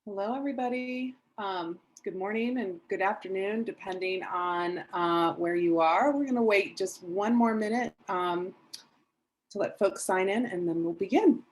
Hello, everybody. Good morning and good afternoon, depending on where you are. We're going to wait just one more minute to let folks sign in, and then we'll begin.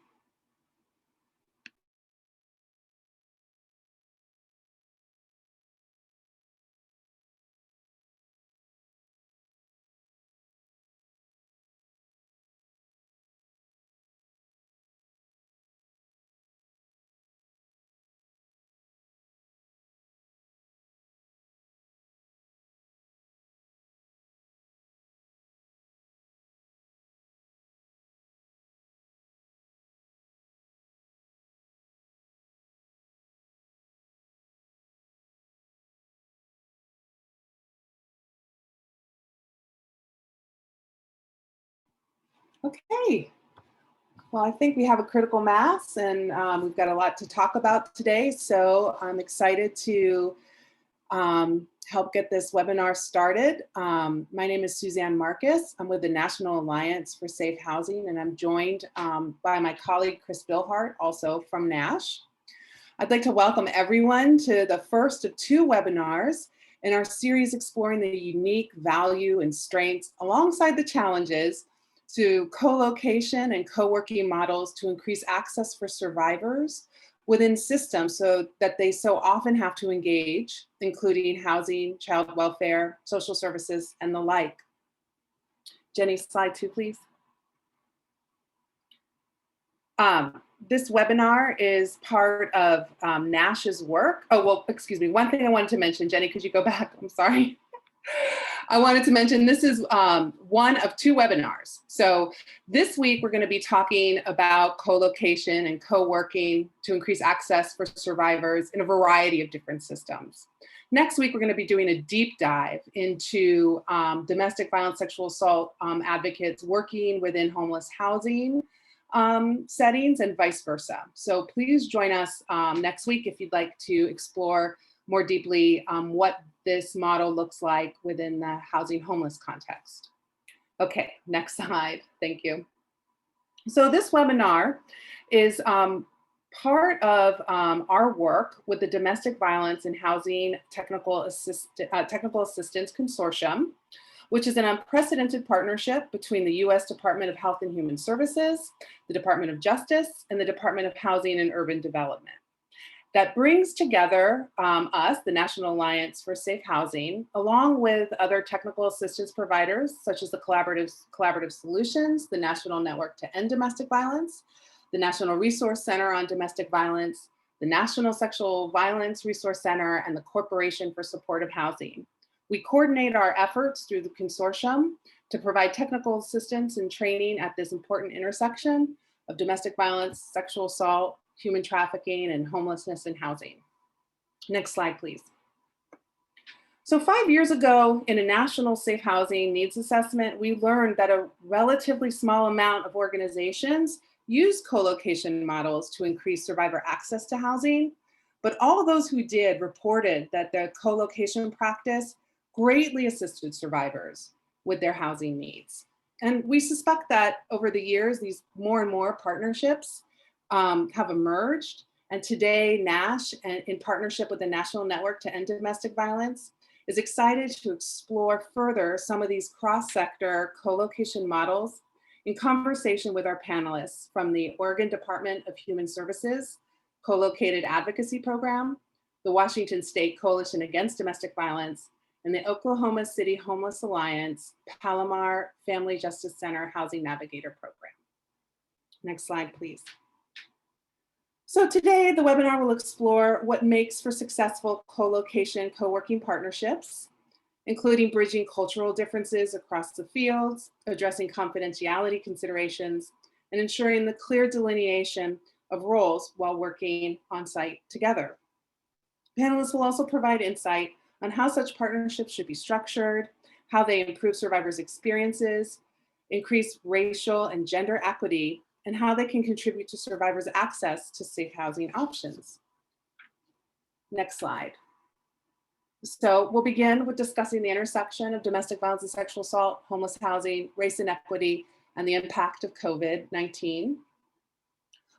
Okay. Well, I think we have a critical mass, and we've got a lot to talk about today. So I'm excited to help get this webinar started. My name is Suzanne Marcus. I'm with the National Alliance for Safe Housing, and I'm joined by my colleague, Chris Billhart, also from NASH. I'd like to welcome everyone to the first of two webinars in our series exploring the unique value and strengths alongside the challenges to co-location and co-working models to increase access for survivors within systems so that they so often have to engage, including housing, child welfare, social services, and the like. Jenny, slide 2, please. This webinar is part of NASH's work. Oh, well, excuse me. One thing I wanted to mention, Jenny, could you go back? I'm sorry. I wanted to mention this is one of two webinars. So this week we're going to be talking about co-location and co-working to increase access for survivors in a variety of different systems. Next week we're going to be doing a deep dive into domestic violence, sexual assault advocates working within homeless housing settings and vice versa. So please join us next week if you'd like to explore more deeply what this model looks like within the housing homeless context. Okay, next slide, thank you. So this webinar is part of our work with the Domestic Violence and Housing Technical Assistance Consortium, which is an unprecedented partnership between the U.S. Department of Health and Human Services, the Department of Justice, and the Department of Housing and Urban Development. That brings together us, the National Alliance for Safe Housing, along with other technical assistance providers, such as the Collaborative Solutions, the National Network to End Domestic Violence, the National Resource Center on Domestic Violence, the National Sexual Violence Resource Center, and the Corporation for Supportive Housing. We coordinate our efforts through the consortium to provide technical assistance and training at this important intersection of domestic violence, sexual assault, human trafficking, and homelessness and housing. Next slide, please. So 5 years ago, in a national safe housing needs assessment, we learned that a relatively small amount of organizations use co-location models to increase survivor access to housing, but all of those who did reported that their co-location practice greatly assisted survivors with their housing needs. And we suspect that over the years, these more and more partnerships have emerged. And today, NASH, in partnership with the National Network to End Domestic Violence, is excited to explore further some of these cross-sector co-location models in conversation with our panelists from the Oregon Department of Human Services Co-Located Advocacy Program, the Washington State Coalition Against Domestic Violence, and the Oklahoma City Homeless Alliance Palomar Family Justice Center Housing Navigator Program. Next slide, please. So today, the webinar will explore what makes for successful co-location, co-working partnerships, including bridging cultural differences across the fields, addressing confidentiality considerations, and ensuring the clear delineation of roles while working on site together. Panelists will also provide insight on how such partnerships should be structured, how they improve survivors' experiences, increase racial and gender equity, and how they can contribute to survivors' access to safe housing options. Next slide. So we'll begin with discussing the intersection of domestic violence and sexual assault, homeless housing, race inequity, and the impact of COVID-19.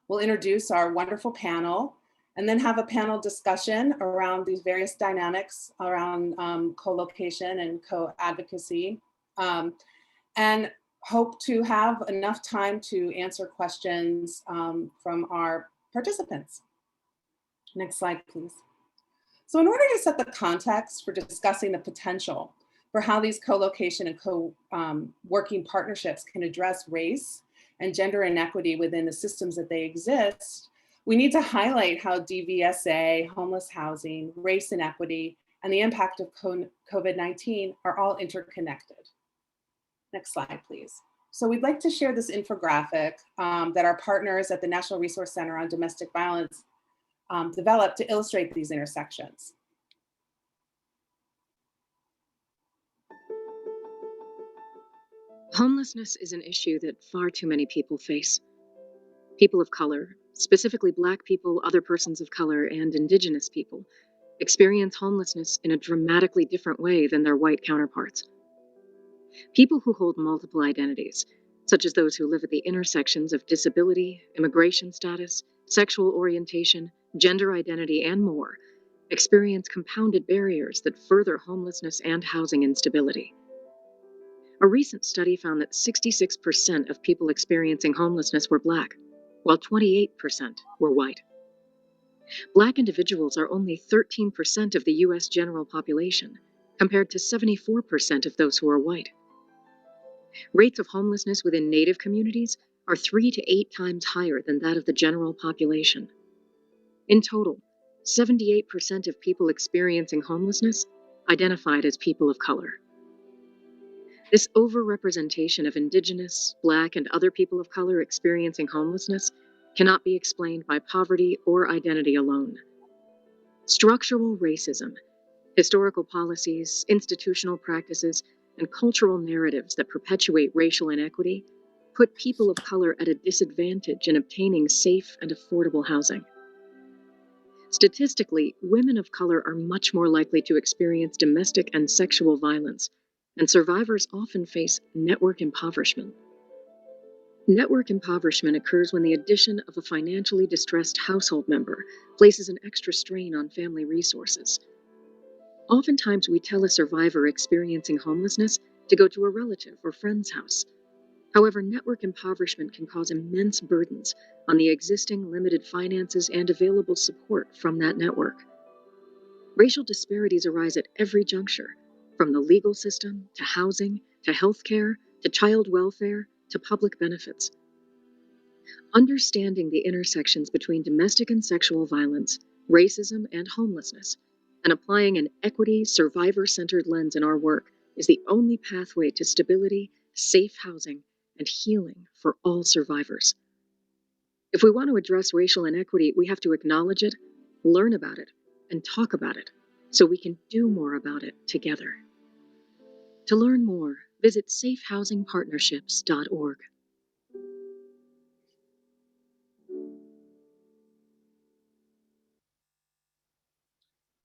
We'll introduce our wonderful panel, and then have a panel discussion around these various dynamics around co-location and co-advocacy, and hope to have enough time to answer questions from our participants. Next slide, please. So in order to set the context for discussing the potential for how these co-location and co-working partnerships can address race and gender inequity within the systems that they exist, we need to highlight how DVSA, homeless housing, race inequity, and the impact of COVID-19 are all interconnected. Next slide, please. So we'd like to share this infographic that our partners at the National Resource Center on Domestic Violence developed to illustrate these intersections. Homelessness is an issue that far too many people face. People of color, specifically Black people, other persons of color, and Indigenous people, experience homelessness in a dramatically different way than their white counterparts. People who hold multiple identities, such as those who live at the intersections of disability, immigration status, sexual orientation, gender identity, and more, experience compounded barriers that further homelessness and housing instability. A recent study found that 66% of people experiencing homelessness were Black, while 28% were white. Black individuals are only 13% of the US general population, compared to 74% of those who are white. Rates of homelessness within Native communities are 3 to 8 times higher than that of the general population. In total, 78% of people experiencing homelessness identified as people of color. This overrepresentation of Indigenous, Black, and other people of color experiencing homelessness cannot be explained by poverty or identity alone. Structural racism, historical policies, institutional practices, and cultural narratives that perpetuate racial inequity put people of color at a disadvantage in obtaining safe and affordable housing. Statistically, women of color are much more likely to experience domestic and sexual violence, and survivors often face network impoverishment. Network impoverishment occurs when the addition of a financially distressed household member places an extra strain on family resources. Oftentimes, we tell a survivor experiencing homelessness to go to a relative or friend's house. However, network impoverishment can cause immense burdens on the existing limited finances and available support from that network. Racial disparities arise at every juncture, from the legal system, to housing, to healthcare, to child welfare, to public benefits. Understanding the intersections between domestic and sexual violence, racism, and homelessness, and applying an equity, survivor-centered lens in our work is the only pathway to stability, safe housing, and healing for all survivors. If we want to address racial inequity, we have to acknowledge it, learn about it, and talk about it, so we can do more about it together. To learn more, visit safehousingpartnerships.org.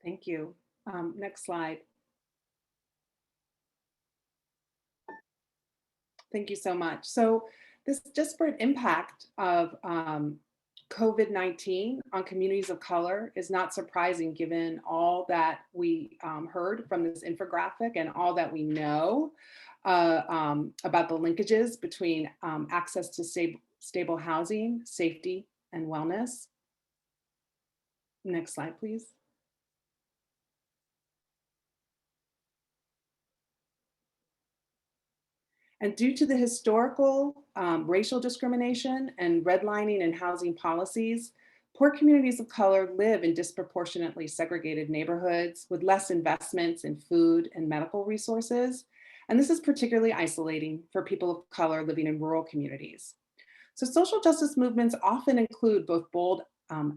Thank you. Next slide. Thank you so much. So this disparate impact of COVID-19 on communities of color is not surprising given all that we heard from this infographic and all that we know about the linkages between access to stable housing, safety, and wellness. Next slide, please. And due to the historical racial discrimination and redlining in housing policies, poor communities of color live in disproportionately segregated neighborhoods with less investments in food and medical resources. And this is particularly isolating for people of color living in rural communities. So social justice movements often include both bold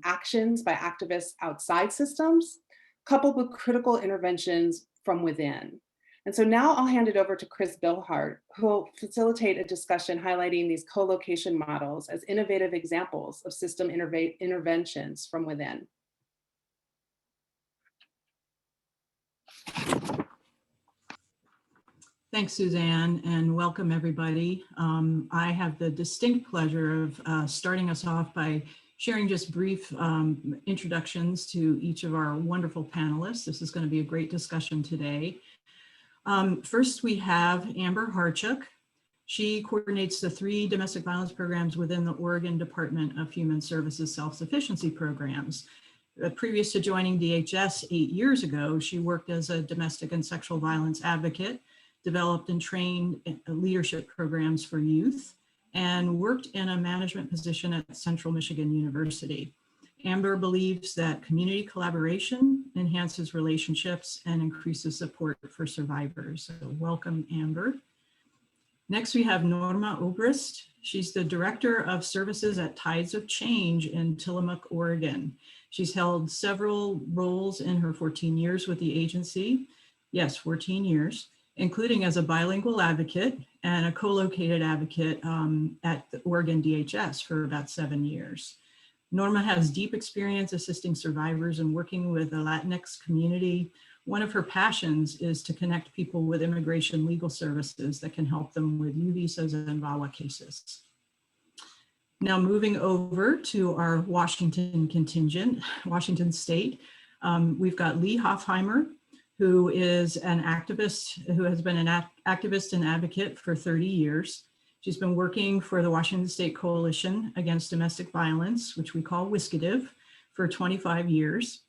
actions by activists outside systems, coupled with critical interventions from within. And so now I'll hand it over to Chris Bilhart, who will facilitate a discussion highlighting these co-location models as innovative examples of system interventions from within. Thanks, Suzanne, and welcome everybody. I have the distinct pleasure of starting us off by sharing just brief introductions to each of our wonderful panelists. This is going to be a great discussion today. First, we have Amber Harchuk. She coordinates the 3 domestic violence programs within the Oregon Department of Human Services self-sufficiency programs. Previous to joining DHS 8 years ago, she worked as a domestic and sexual violence advocate, developed and trained leadership programs for youth, and worked in a management position at Central Michigan University. Amber believes that community collaboration enhances relationships and increases support for survivors. So welcome, Amber. Next, we have Norma Obrist. She's the Director of Services at Tides of Change in Tillamook, Oregon. She's held several roles in her 14 years with the agency. Yes, 14 years, including as a bilingual advocate and a co-located advocate at the Oregon DHS for about 7 years. Norma has deep experience assisting survivors and working with the Latinx community. One of her passions is to connect people with immigration legal services that can help them with U visas and VAWA cases. Now moving over to our Washington contingent, Washington State, we've got Lee Hofheimer, who is an activist, who has been an activist and advocate for 30 years. She's been working for the Washington State Coalition Against Domestic Violence, which we call WSCDV, for 25 years.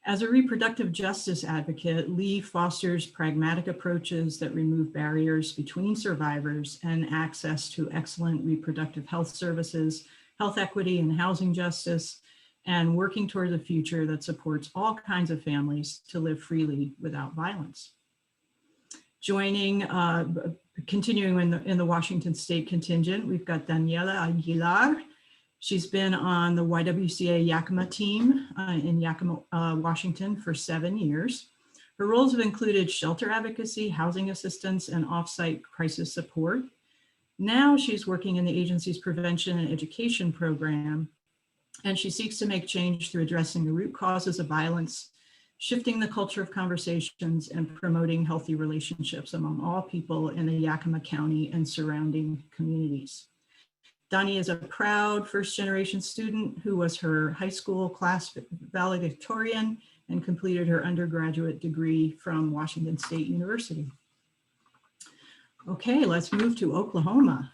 As a reproductive justice advocate, Lee fosters pragmatic approaches that remove barriers between survivors and access to excellent reproductive health services, health equity and housing justice, and working toward a future that supports all kinds of families to live freely without violence. Continuing in the Washington State contingent, we've got Daniela Aguilar. She's been on the YWCA Yakima team in Yakima, Washington for 7 years. Her roles have included shelter advocacy, housing assistance, and offsite crisis support. Now she's working in the agency's prevention and education program, and she seeks to make change through addressing the root causes of violence, shifting the culture of conversations, and promoting healthy relationships among all people in the Yakima County and surrounding communities. Dani is a proud first-generation student who was her high school class valedictorian and completed her undergraduate degree from Washington State University. Okay, let's move to Oklahoma.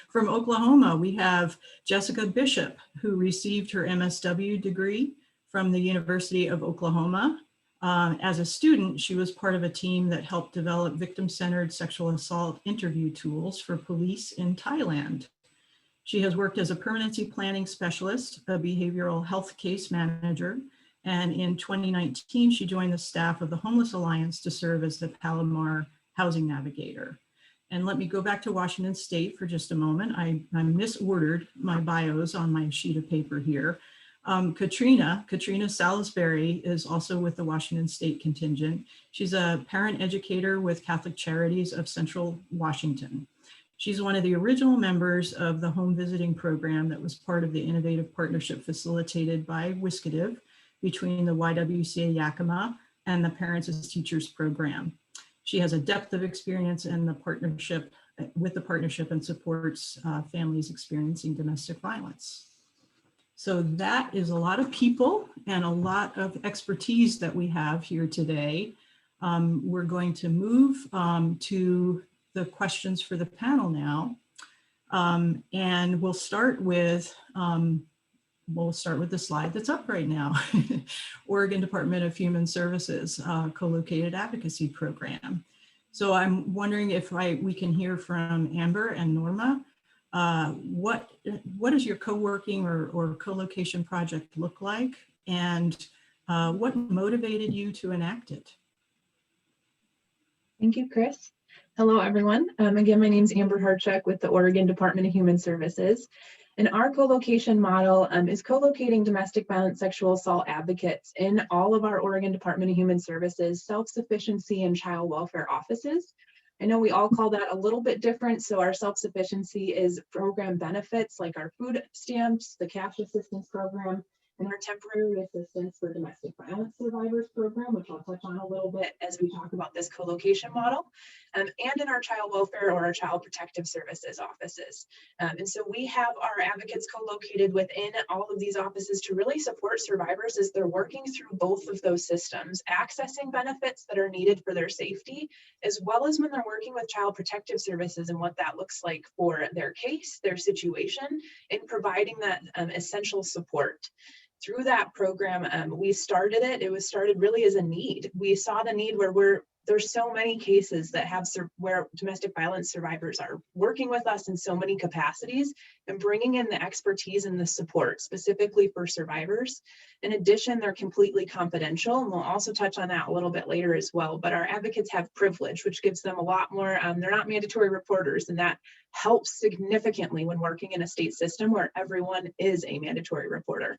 From Oklahoma, we have Jessica Bishop, who received her MSW degree from the University of Oklahoma. As a student, she was part of a team that helped develop victim-centered sexual assault interview tools for police in Thailand. She has worked as a permanency planning specialist, a behavioral health case manager, and in 2019, she joined the staff of the Homeless Alliance to serve as the Palomar Housing Navigator. And let me go back to Washington State for just a moment. I misordered my bios on my sheet of paper here. Katrina Salisbury is also with the Washington State contingent. She's a parent educator with Catholic Charities of Central Washington. She's one of the original members of the home visiting program that was part of the innovative partnership facilitated by WSCDV between the YWCA Yakima and the Parents as Teachers program. She has a depth of experience in the partnership and supports families experiencing domestic violence. So that is a lot of people and a lot of expertise that we have here today. We're going to move to the questions for the panel now. And we'll start with the slide that's up right now. Oregon Department of Human Services co-located advocacy program. So I'm wondering if we can hear from Amber and Norma. What does your co-working or co-location project look like? And what motivated you to enact it? Thank you, Chris. Hello, everyone. Again, my name is Amber Harchuk with the Oregon Department of Human Services. And our co-location model is co-locating domestic violence sexual assault advocates in all of our Oregon Department of Human Services self-sufficiency and child welfare offices. I know we all call that a little bit different. So our self-sufficiency is program benefits like our food stamps, the cash assistance program, and our temporary assistance for domestic violence survivors program, which I'll touch on a little bit as we talk about this co-location model, and in our child welfare or our child protective services offices. And so we have our advocates co-located within all of these offices to really support survivors as they're working through both of those systems, accessing benefits that are needed for their safety, as well as when they're working with child protective services and what that looks like for their case, their situation, and providing that essential support. Through that program, it was started really as a need. We saw the need where there's so many cases that have where domestic violence survivors are working with us in so many capacities and bringing in the expertise and the support specifically for survivors. In addition, they're completely confidential, and we'll also touch on that a little bit later as well. But our advocates have privilege, which gives them a lot more, they're not mandatory reporters, and that helps significantly when working in a state system where everyone is a mandatory reporter.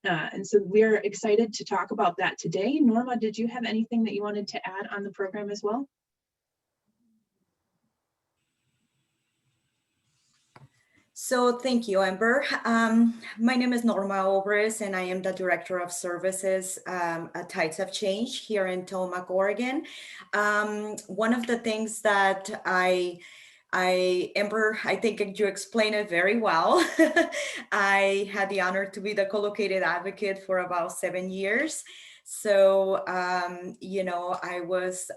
And so we're excited to talk about that today. Norma, did you have anything that you wanted to add on the program as well? So thank you, Amber. My name is Norma Obrist, and I am the Director of Services at Tides of Change here in Tillamook, Oregon. One of the things that Amber, I think you explained it very well. I had the honor to be the co-located advocate for about 7 years. So, I was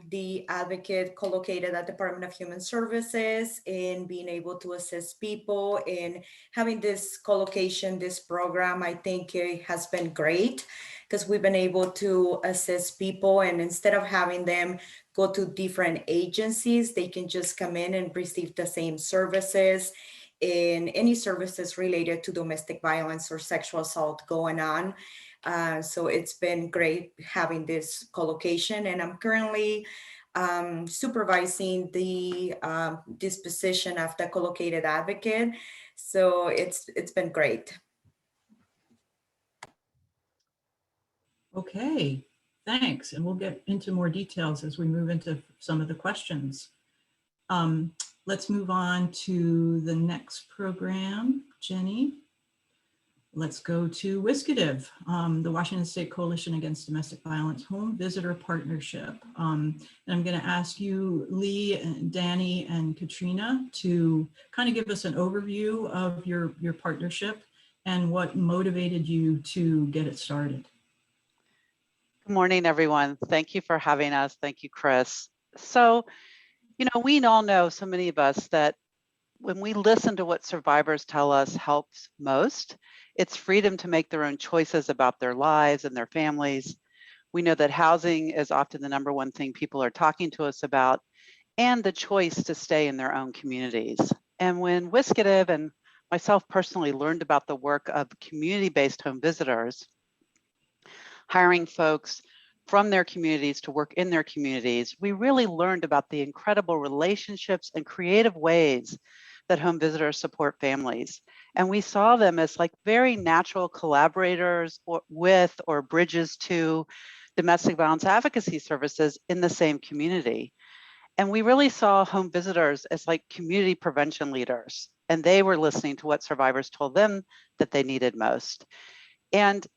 the advocate co-located at Department of Human Services in being able to assist people in having this co-location, this program. I think it has been great because we've been able to assist people, and instead of having them go to different agencies, they can just come in and receive the same services in any services related to domestic violence or sexual assault going on. So it's been great having this co-location, and I'm currently supervising this position of the co-located advocate. So it's been great. Okay, thanks. And we'll get into more details as we move into some of the questions. Let's move on to the next program, Jenny. Let's go to WSCDV, the Washington State Coalition Against Domestic Violence Home Visitor Partnership. And I'm going to ask you, Lee, and Danny, and Katrina to kind of give us an overview of your partnership and what motivated you to get it started. Good morning, everyone. Thank you for having us. Thank you, Chris. So, we all know, so many of us, that when we listen to what survivors tell us helps most, it's freedom to make their own choices about their lives and their families. We know that housing is often the #1 thing people are talking to us about, and the choice to stay in their own communities. And when WSCDV and myself personally learned about the work of community-based home visitors, hiring folks from their communities to work in their communities, we really learned about the incredible relationships and creative ways that home visitors support families. And we saw them as like very natural collaborators with or bridges to domestic violence advocacy services in the same community. And we really saw home visitors as like community prevention leaders, and they were listening to what survivors told them that they needed most. And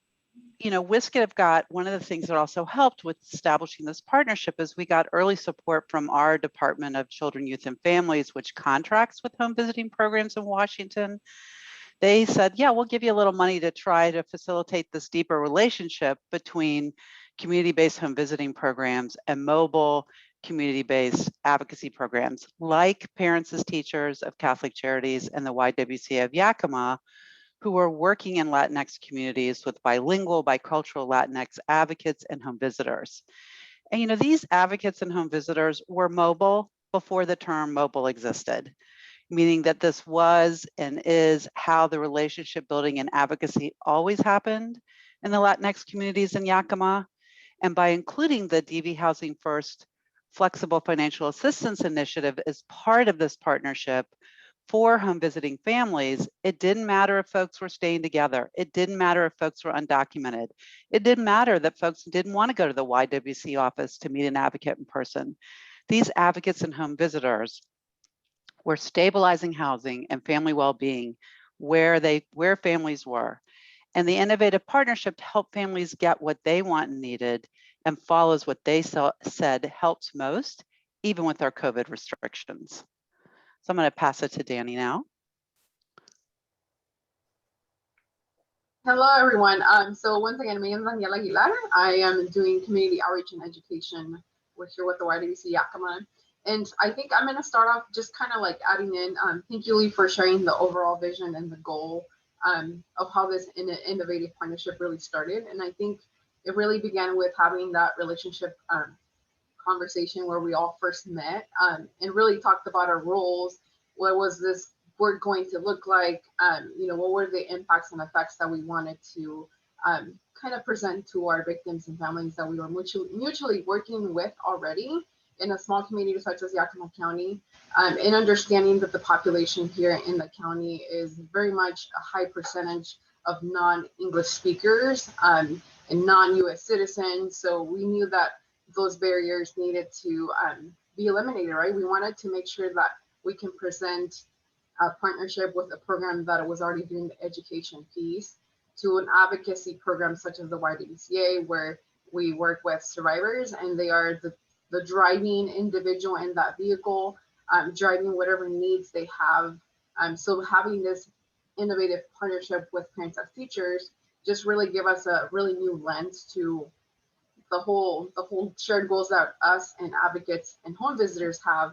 WSCDV got, one of the things that also helped with establishing this partnership is we got early support from our Department of Children, Youth, and Families, which contracts with home visiting programs in Washington. They said, yeah, we'll give you a little money to try to facilitate this deeper relationship between community-based home visiting programs and mobile community-based advocacy programs like Parents as Teachers of Catholic Charities and the YWCA of Yakima, who are working in Latinx communities with bilingual, bicultural Latinx advocates and home visitors. And these advocates and home visitors were mobile before the term mobile existed, meaning that this was and is how the relationship building and advocacy always happened in the Latinx communities in Yakima. And by including the DV Housing First Flexible Financial Assistance Initiative as part of this partnership, for home visiting families, it didn't matter if folks were staying together. It didn't matter if folks were undocumented. It didn't matter that folks didn't want to go to the YWC office to meet an advocate in person. These advocates and home visitors were stabilizing housing and family well-being where families were. And the innovative partnership helped families get what they want and needed and follows what they said helps most, even with our COVID restrictions. So I'm going to pass it to Danny now. Hello, everyone. So once again, my name is Daniela Aguilar. I am doing community outreach and education. We're here with the YWC Yakima. And I think I'm going to start off just kind of like adding in, thank you, Lee, for sharing the overall vision and the goal of how this innovative partnership really started. And I think it really began with having that relationship conversation where we all first met and really talked about our roles. What was this work going to look like? You know, what were the impacts and effects that we wanted to kind of present to our victims and families that we were mutually working with already in a small community such as Yakima County, and understanding that the population here in the county is very much a high percentage of non-English speakers and non-US citizens. So we knew that those barriers needed to be eliminated, right? We wanted to make sure that we can present a partnership with a program that was already doing the education piece to an advocacy program such as the YWCA, where we work with survivors and they are the driving individual in that vehicle, driving whatever needs they have. So having this innovative partnership with Parents as Teachers just really give us a really new lens to the whole shared goals that us and advocates and home visitors have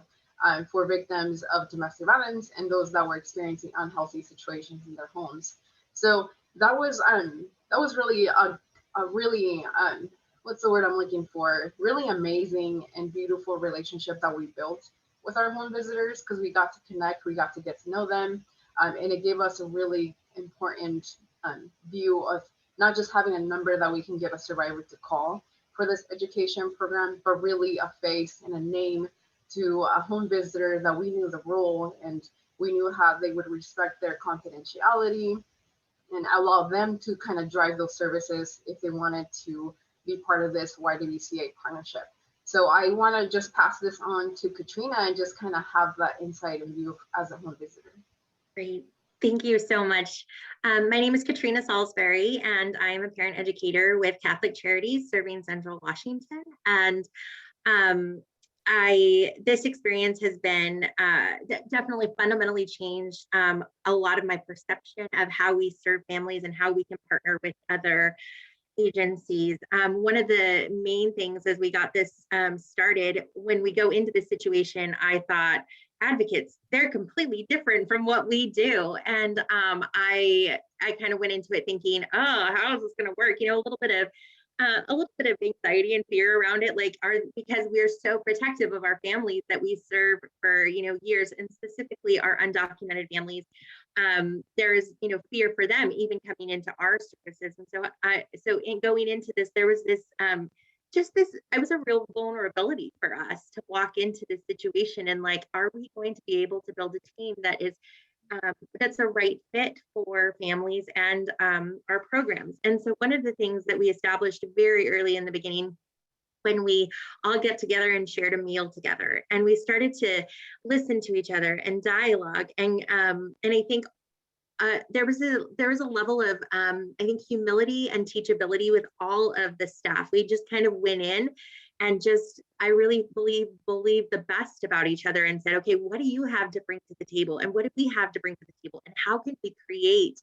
for victims of domestic violence and those that were experiencing unhealthy situations in their homes. So that was really a really what's the word I'm looking for? Really amazing and beautiful relationship that we built with our home visitors, because we got to connect, we got to get to know them, and it gave us a really important view of not just having a number that we can give a survivor to call for this education program, but really a face and a name to a home visitor that we knew the role and we knew how they would respect their confidentiality and allow them to kind of drive those services if they wanted to be part of this YWCA partnership. So I want to just pass this on to Katrina and just kind of have that insight and view as a home visitor. Great. Thank you so much. My name is Katrina Salisbury, and I'm a parent educator with Catholic Charities serving Central Washington. And this experience has been definitely fundamentally changed a lot of my perception of how we serve families and how we can partner with other agencies. One of the main things as we got this started, when we go into this situation, I thought advocates, they're completely different from what we do. And I kind of went into it thinking, oh, how is this going to work? You know, a little bit of anxiety and fear around it, like because we're so protective of our families that we serve for, you know, years, and specifically our undocumented families. There's, you know, fear for them even coming into our services. And so in going into this, there was this, it was a real vulnerability for us to walk into this situation and like, are we going to be able to build a team that is that's a right fit for families and our programs? And so one of the things that we established very early in the beginning, when we all get together and shared a meal together, and we started to listen to each other and dialogue, and I think there was a level of I think humility and teachability with all of the staff. We just kind of went in and I really believe the best about each other and said, okay, what do you have to bring to the table, and what do we have to bring to the table, and how can we create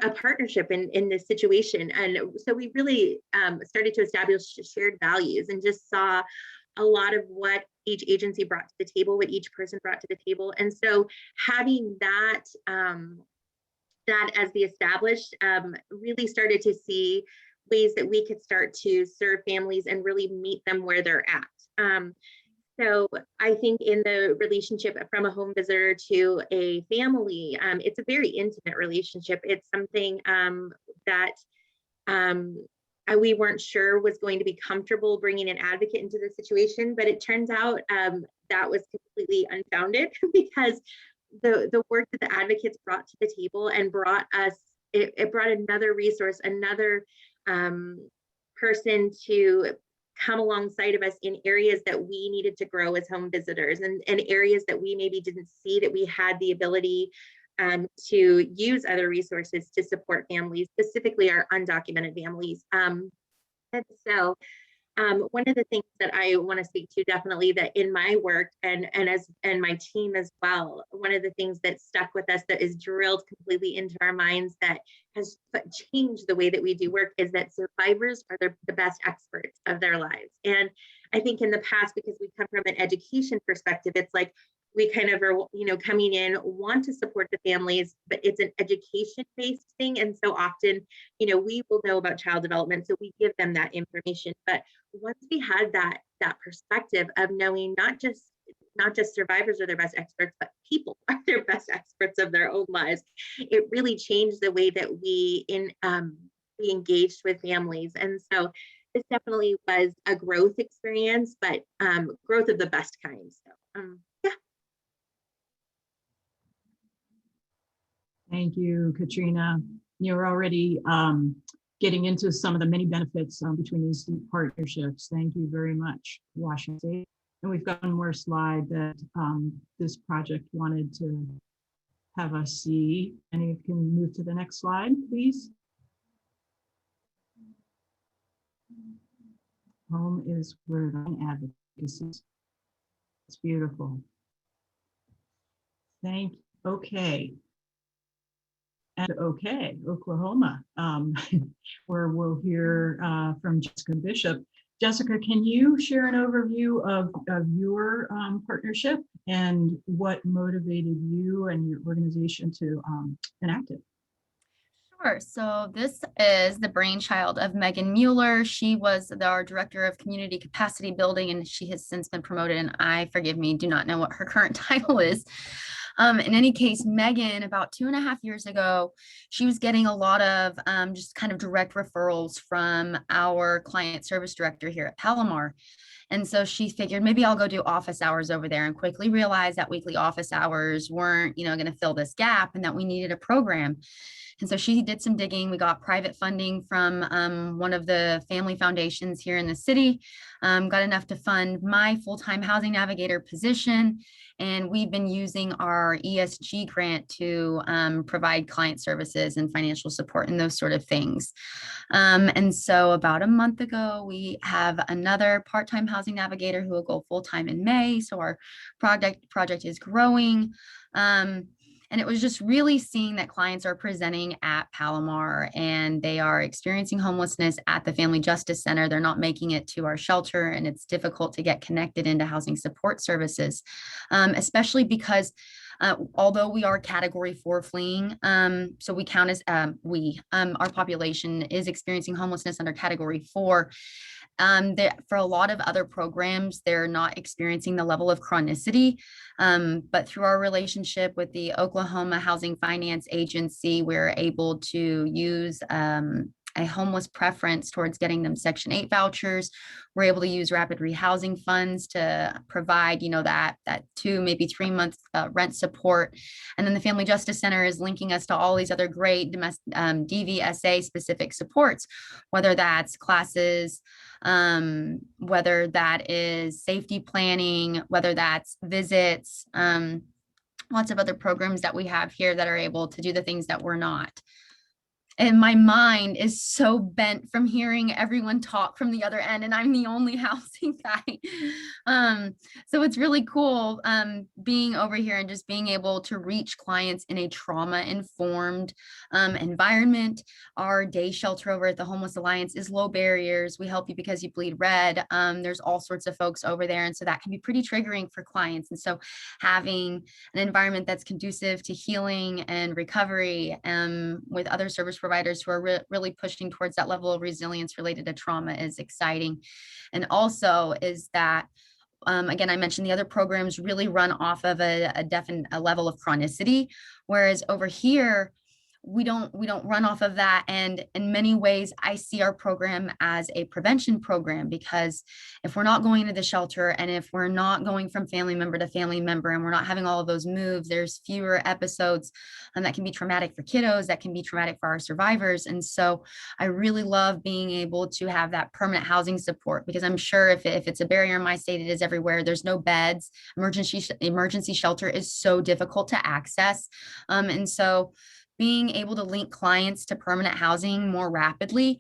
a partnership in this situation? And so we really started to establish shared values and just saw a lot of what each agency brought to the table, what each person brought to the table. And so having that as the established, really started to see ways that we could start to serve families and really meet them where they're at. So I think in the relationship from a home visitor to a family, it's a very intimate relationship. It's something that we weren't sure was going to be comfortable bringing an advocate into the situation, but it turns out that was completely unfounded because the work that the advocates brought to the table and brought us, it brought another resource, another person to come alongside of us in areas that we needed to grow as home visitors, and areas that we maybe didn't see that we had the ability to use other resources to support families, specifically our undocumented families. And so one of the things that I want to speak to definitely that in my work and my team as well, one of the things that stuck with us that is drilled completely into our minds that has changed the way that we do work is that survivors are the best experts of their lives. And I think in the past, because we come from an education perspective, it's like we kind of are, coming in, want to support the families, but it's an education-based thing. And so often, we will know about child development, so we give them that information. But once we had that perspective of knowing not just survivors are their best experts, but people are their best experts of their own lives, it really changed the way that we engaged with families. And so this definitely was a growth experience, but growth of the best kind. So yeah. Thank you, Katrina. You're already getting into some of the many benefits between these partnerships. Thank you very much, Washington State. And we've got one more slide that this project wanted to have us see. And you can move to the next slide, please. Home is where the advocacy. It's beautiful. Thank you. Okay. And okay, Oklahoma, where we'll hear from Jessica Bishop. Jessica, can you share an overview of your partnership and what motivated you and your organization to enact it? Sure. So this is the brainchild of Megan Mueller. She was our director of community capacity building, and she has since been promoted. And I, forgive me, do not know what her current title is. In any case, Megan, about 2.5 years ago, she was getting a lot of just kind of direct referrals from our client service director here at Palomar. And so she figured maybe I'll go do office hours over there, and quickly realized that weekly office hours weren't, going to fill this gap and that we needed a program. And so she did some digging. We got private funding from one of the family foundations here in the city, got enough to fund my full-time housing navigator position. And we've been using our ESG grant to provide client services and financial support and those sort of things. And so about a month ago, we have another part-time housing navigator who will go full-time in May. So our project is growing. And it was just really seeing that clients are presenting at Palomar and they are experiencing homelessness at the Family Justice Center. They're not making it to our shelter, and it's difficult to get connected into housing support services, especially because although we are Category 4 fleeing, so we count as our population is experiencing homelessness under Category 4. For a lot of other programs, they're not experiencing the level of chronicity, but through our relationship with the Oklahoma Housing Finance Agency, we're able to use a homeless preference towards getting them Section 8 vouchers. We're able to use rapid rehousing funds to provide, that 2, maybe 3 months rent support. And then the Family Justice Center is linking us to all these other great DVSA specific supports, whether that's classes, whether that is safety planning, whether that's visits, lots of other programs that we have here that are able to do the things that we're not. And my mind is so bent from hearing everyone talk from the other end, and I'm the only housing guy. So it's really cool being over here and just being able to reach clients in a trauma-informed environment. Our day shelter over at the Homeless Alliance is low barriers. We help you because you bleed red. There's all sorts of folks over there, and so that can be pretty triggering for clients. And so having an environment that's conducive to healing and recovery with other service providers who are really pushing towards that level of resilience related to trauma is exciting. And also is that, again, I mentioned the other programs really run off of a level of chronicity, whereas over here, we don't run off of that. And in many ways, I see our program as a prevention program, because if we're not going to the shelter, and if we're not going from family member to family member, and we're not having all of those moves, there's fewer episodes that can be traumatic for kiddos, that can be traumatic for our survivors. And so I really love being able to have that permanent housing support, because I'm sure if it's a barrier in my state, it is everywhere. There's no beds. Emergency shelter is so difficult to access. And so being able to link clients to permanent housing more rapidly,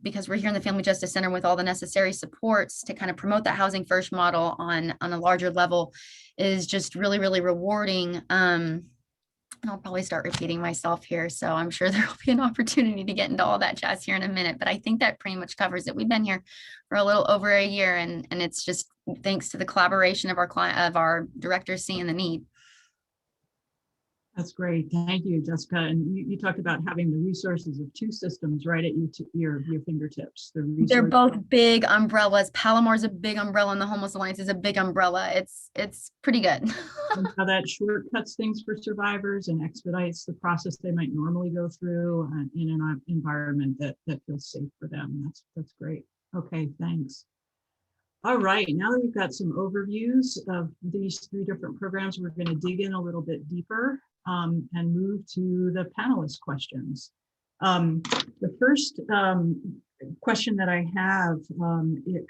because we're here in the Family Justice Center with all the necessary supports to kind of promote that housing first model on a larger level, is just really, really rewarding. I'll probably start repeating myself here, so I'm sure there will be an opportunity to get into all that jazz here in a minute, but I think that pretty much covers it. We've been here for a little over a year, and it's just thanks to the collaboration of our directors seeing the need. That's great. Thank you, Jessica. And you talked about having the resources of two systems right at your fingertips. They're both big umbrellas. Palomar's a big umbrella, and the Homeless Alliance is a big umbrella. It's pretty good. And how that shortcuts things for survivors and expedites the process they might normally go through in an environment that feels safe for them. That's great. Okay, thanks. All right, now that we've got some overviews of these three different programs, we're going to dig in a little bit deeper and move to the panelist questions. The first question that I have,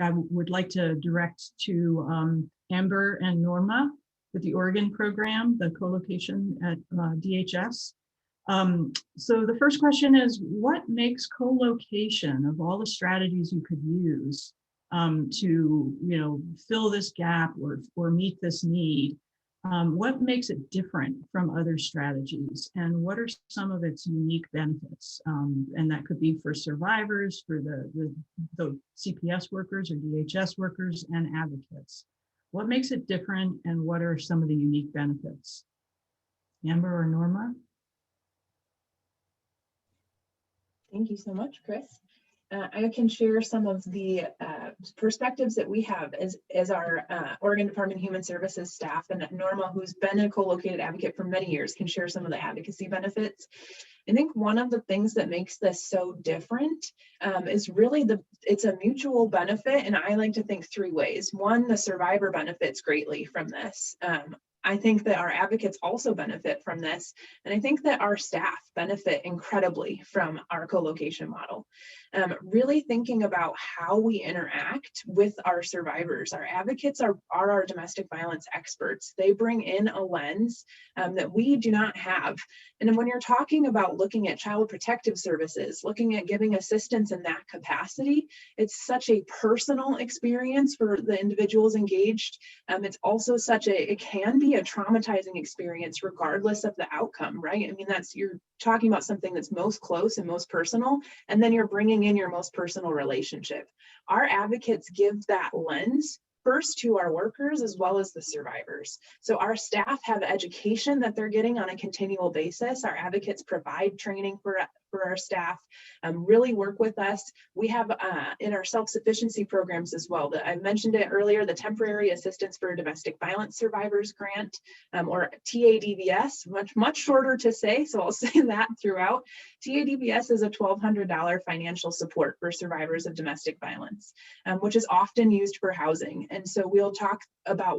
I would like to direct to Amber and Norma with the Oregon program, the co-location at DHS. So the first question is, what makes co-location, of all the strategies you could use to fill this gap or meet this need, what makes it different from other strategies, and what are some of its unique benefits? And that could be for survivors, for the CPS workers or DHS workers and advocates. What makes it different, and what are some of the unique benefits? Amber or Norma? Thank you so much, Chris. I can share some of the perspectives that we have as our Oregon Department of Human Services staff, and Norma, who's been a co-located advocate for many years, can share some of the advocacy benefits. I think one of the things that makes this so different is really it's a mutual benefit, and I like to think three ways. One, the survivor benefits greatly from this. I think that our advocates also benefit from this, and I think that our staff benefit incredibly from our co-location model. Really thinking about how we interact with our survivors. Our advocates are our domestic violence experts. They bring in a lens that we do not have. And when you're talking about looking at child protective services, looking at giving assistance in that capacity, it's such a personal experience for the individuals engaged. It's also it can be a traumatizing experience regardless of the outcome, right? I mean, you're talking about something that's most close and most personal, and then you're bringing in your most personal relationship. Our advocates give that lens first to our workers as well as the survivors. So our staff have education that they're getting on a continual basis. Our advocates provide training for our staff, really work with us. We have in our self-sufficiency programs as well, I mentioned it earlier, the Temporary Assistance for Domestic Violence Survivors Grant, or TADVS, much shorter to say, so I'll say that throughout. TADVS is a $1,200 financial support for survivors of domestic violence, which is often used for housing. And so we'll talk about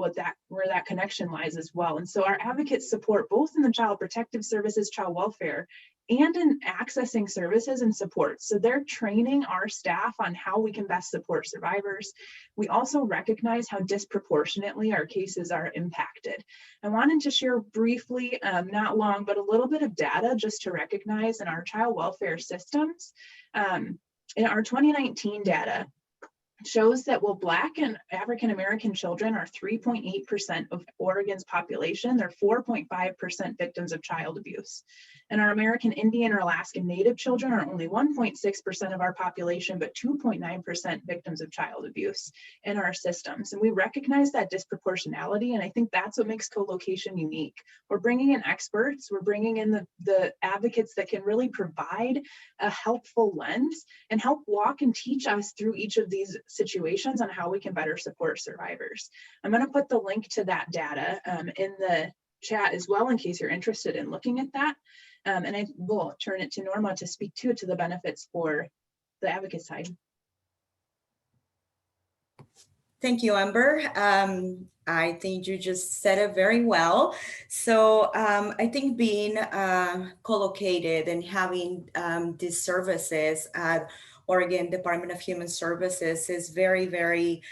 where that connection lies as well. And so our advocates support both in the child protective services, child welfare, and in accessing services and support. So they're training our staff on how we can best support survivors. We also recognize how disproportionately our cases are impacted. I wanted to share briefly, not long, but a little bit of data just to recognize in our child welfare systems. In our 2019 data, shows that while Black and African American children are 3.8% of Oregon's population, they're 4.5% victims of child abuse. And our American Indian or Alaskan Native children are only 1.6% of our population, but 2.9% victims of child abuse in our systems. And we recognize that disproportionality, and I think that's what makes co-location unique. We're bringing in experts, we're bringing in the advocates that can really provide a helpful lens and help walk and teach us through each of these situations on how we can better support survivors. I'm going to put the link to that data in the chat as well in case you're interested in looking at that. And I will turn it to Norma to speak to the benefits for the advocate side. Thank you, Amber. I think you just said it very well. So I think being co-located and having these services at Oregon Department of Human Services is very, very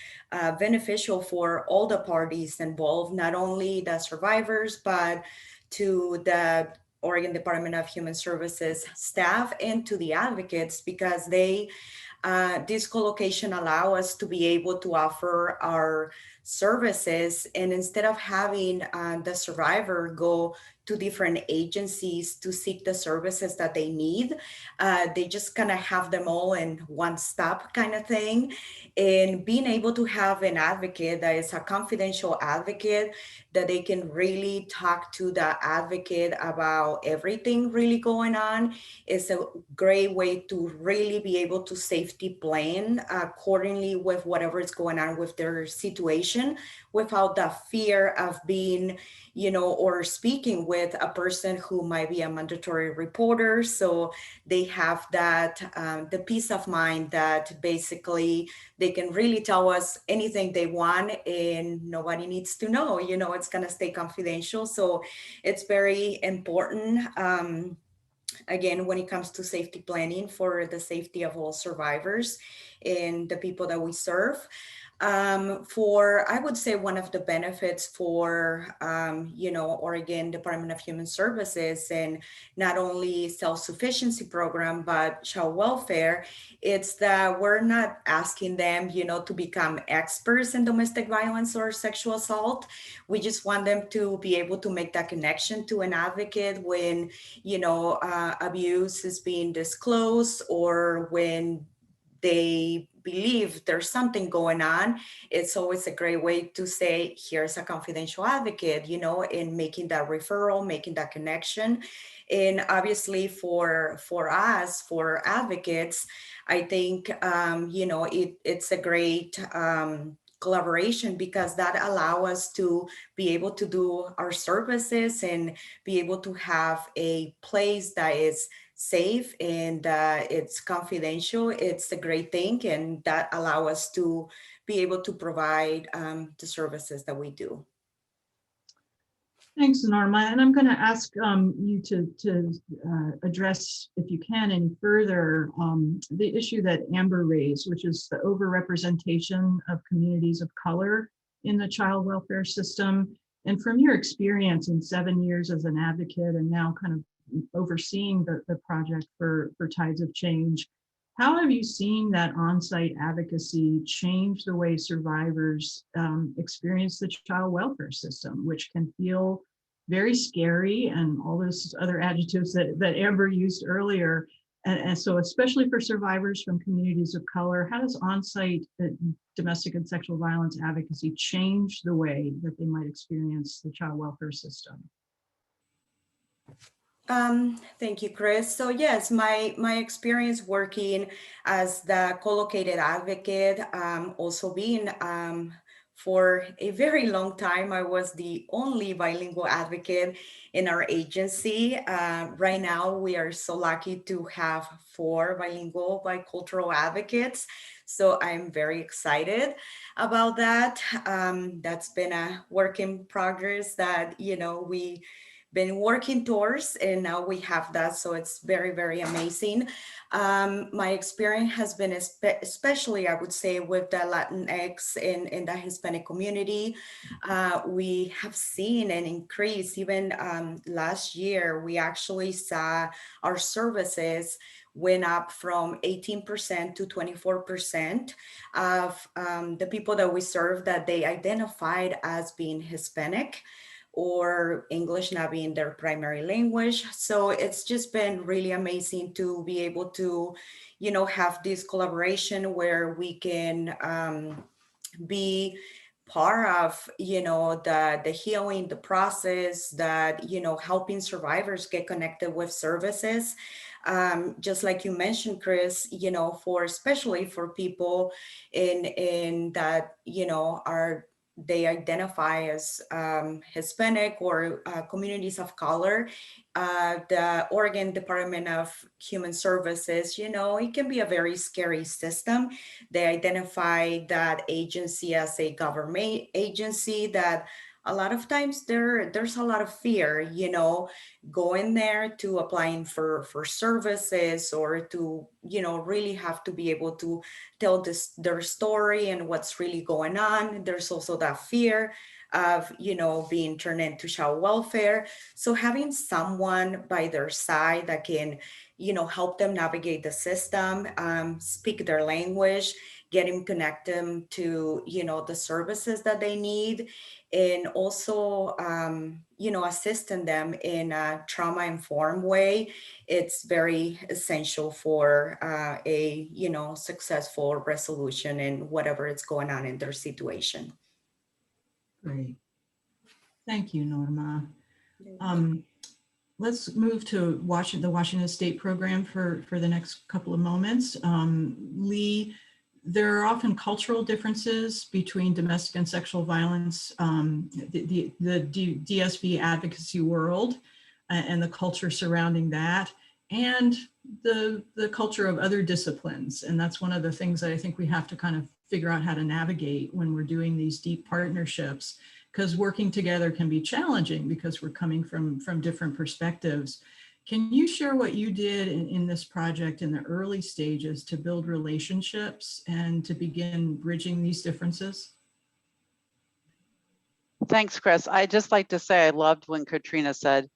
beneficial for all the parties involved, not only the survivors, but to the Oregon Department of Human Services staff and to the advocates, because this co-location allow us to be able to offer our services, and instead of having the survivor go to different agencies to seek the services that they need, they just kind of have them all in one stop kind of thing. And being able to have an advocate that is a confidential advocate, that they can really talk to the advocate about everything really going on, is a great way to really be able to safety plan accordingly with whatever is going on with their situation, without the fear of being, or speaking with a person who might be a mandatory reporter. So they have that, the peace of mind that basically they can really tell us anything they want and nobody needs to know, it's going to stay confidential. So it's very important. Again, when it comes to safety planning for the safety of all survivors and the people that we serve. I would say one of the benefits for, Oregon Department of Human Services, and not only self-sufficiency program, but child welfare, it's that we're not asking them, to become experts in domestic violence or sexual assault. We just want them to be able to make that connection to an advocate when, abuse is being disclosed, or when they believe there's something going on. It's always a great way to say, here's a confidential advocate, in making that referral, making that connection. And obviously for us, for advocates, I think, it's a great collaboration, because that allow us to be able to do our services and be able to have a place that is safe and it's confidential. It's a great thing, and that allow us to be able to provide the services that we do. Thanks, Norma. And I'm going to ask you to address, if you can, any further the issue that Amber raised, which is the overrepresentation of communities of color in the child welfare system. And from your experience in 7 years as an advocate and now kind of overseeing the project for Tides of Change, how have you seen that on-site advocacy change the way survivors experience the child welfare system, which can feel very scary and all those other adjectives that Amber used earlier? And so especially for survivors from communities of color, how does on-site domestic and sexual violence advocacy change the way that they might experience the child welfare system? Thank you, Chris. So yes, my experience working as the co-located advocate, also being for a very long time, I was the only bilingual advocate in our agency. Right now, we are so lucky to have 4 bilingual bicultural advocates. So I'm very excited about that. That's been a work in progress that, we been working towards, and now we have that. So it's very, very amazing. My experience has been especially, I would say, with the Latinx in the Hispanic community. We have seen an increase. Even last year, we actually saw our services went up from 18% to 24% of the people that we serve that they identified as being Hispanic, or English not being their primary language. So it's just been really amazing to be able to, have this collaboration where we can be part of, the healing, the process, that, helping survivors get connected with services. Just like you mentioned, Chris, especially for people in that, are they identify as Hispanic or communities of color, the Oregon Department of Human Services, you know, it can be a very scary system. They identify that agency as a government agency that a lot of times there's a lot of fear, you know, going there to applying for services or to, you know, really have to be able to tell their story and what's really going on. There's also that fear of, you know, being turned into child welfare. So having someone by their side that can, you know, help them navigate the system, speak their language, get them, connect them to, you know, the services that they need, and also, you know, assisting them in a trauma-informed way. It's very essential for a, you know, successful resolution in whatever is going on in their situation. Great. Thank you, Norma. Let's move to the Washington State program for the next couple of moments. Lee, there are often cultural differences between domestic and sexual violence, the DSV advocacy world and the culture surrounding that, and the culture of other disciplines. And that's one of the things that I think we have to kind of figure out how to navigate when we're doing these deep partnerships, because working together can be challenging because we're coming from different perspectives. Can you share what you did in this project in the early stages to build relationships and to begin bridging these differences? Thanks, Chris. I just like to say I loved when Katrina said,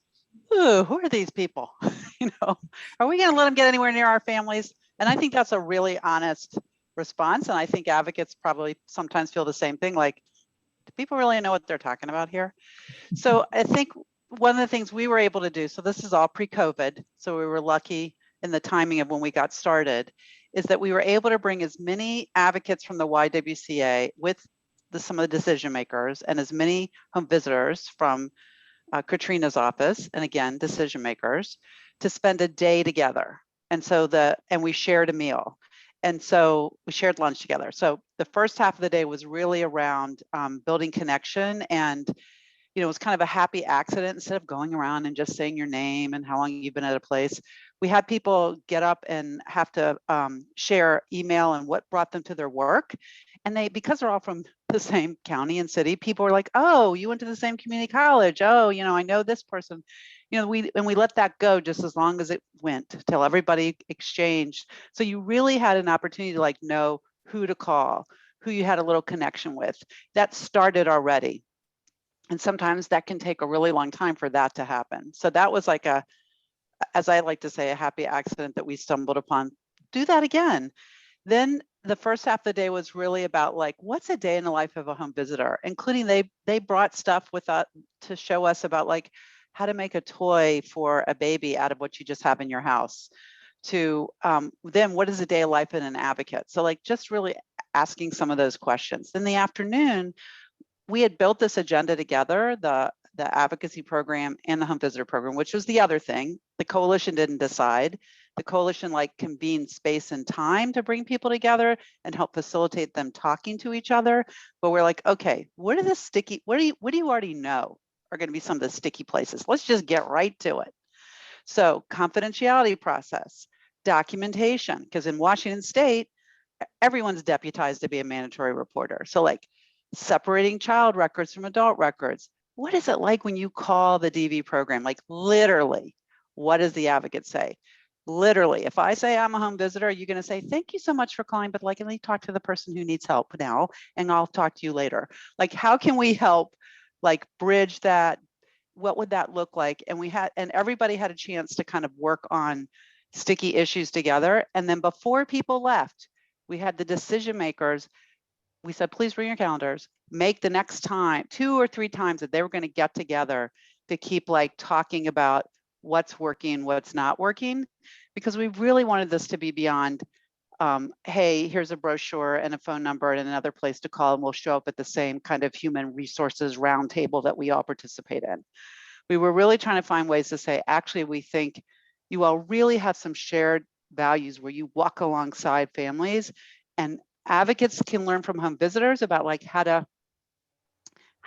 "Ooh, who are these people? You know, are we going to let them get anywhere near our families?" And I think that's a really honest response. And I think advocates probably sometimes feel the same thing, like, do people really know what they're talking about here? So I think one of the things we were able to do, so this is all pre-COVID, so we were lucky in the timing of when we got started, is that we were able to bring as many advocates from the YWCA with some of the decision makers and as many home visitors from Katrina's office, and again, decision makers, to spend a day together. And so we shared a meal. And so we shared lunch together. So the first half of the day was really around building connection, and you know, it was kind of a happy accident. Instead of going around and just saying your name and how long you've been at a place, we had people get up and have to share email and what brought them to their work. And because they're all from the same county and city, people were like, "Oh, you went to the same community college. Oh, you know, I know this person." You know, we let that go just as long as it went till everybody exchanged. So you really had an opportunity to like know who to call, who you had a little connection with. That started already. And sometimes that can take a really long time for that to happen. So that was like as I like to say, a happy accident that we stumbled upon. Do that again. Then the first half of the day was really about like, what's a day in the life of a home visitor, including they brought stuff with us to show us about like how to make a toy for a baby out of what you just have in your house, to then what is a day of life in an advocate? So like just really asking some of those questions. In the afternoon, we had built this agenda together, the advocacy program and the home visitor program, which was the other thing. The coalition didn't decide. The coalition like convened space and time to bring people together and help facilitate them talking to each other. But we're like, okay, what do you already know are going to be some of the sticky places? Let's just get right to it. So confidentiality process, documentation, because in Washington State, everyone's deputized to be a mandatory reporter. So like separating child records from adult records. What is it like when you call the DV program? Like literally, what does the advocate say? Literally, if I say I'm a home visitor, you're going to say, "Thank you so much for calling, but like, let me talk to the person who needs help now, and I'll talk to you later." Like, how can we help like bridge that? What would that look like? And everybody had a chance to kind of work on sticky issues together. And then before people left, we had the decision makers. We said, please bring your calendars, make the next time 2 or 3 times that they were going to get together to keep like talking about what's working, what's not working, because we really wanted this to be beyond, hey, here's a brochure and a phone number and another place to call, and we'll show up at the same kind of human resources roundtable that we all participate in. We were really trying to find ways to say, actually, we think you all really have some shared values where you walk alongside families, and advocates can learn from home visitors about like how to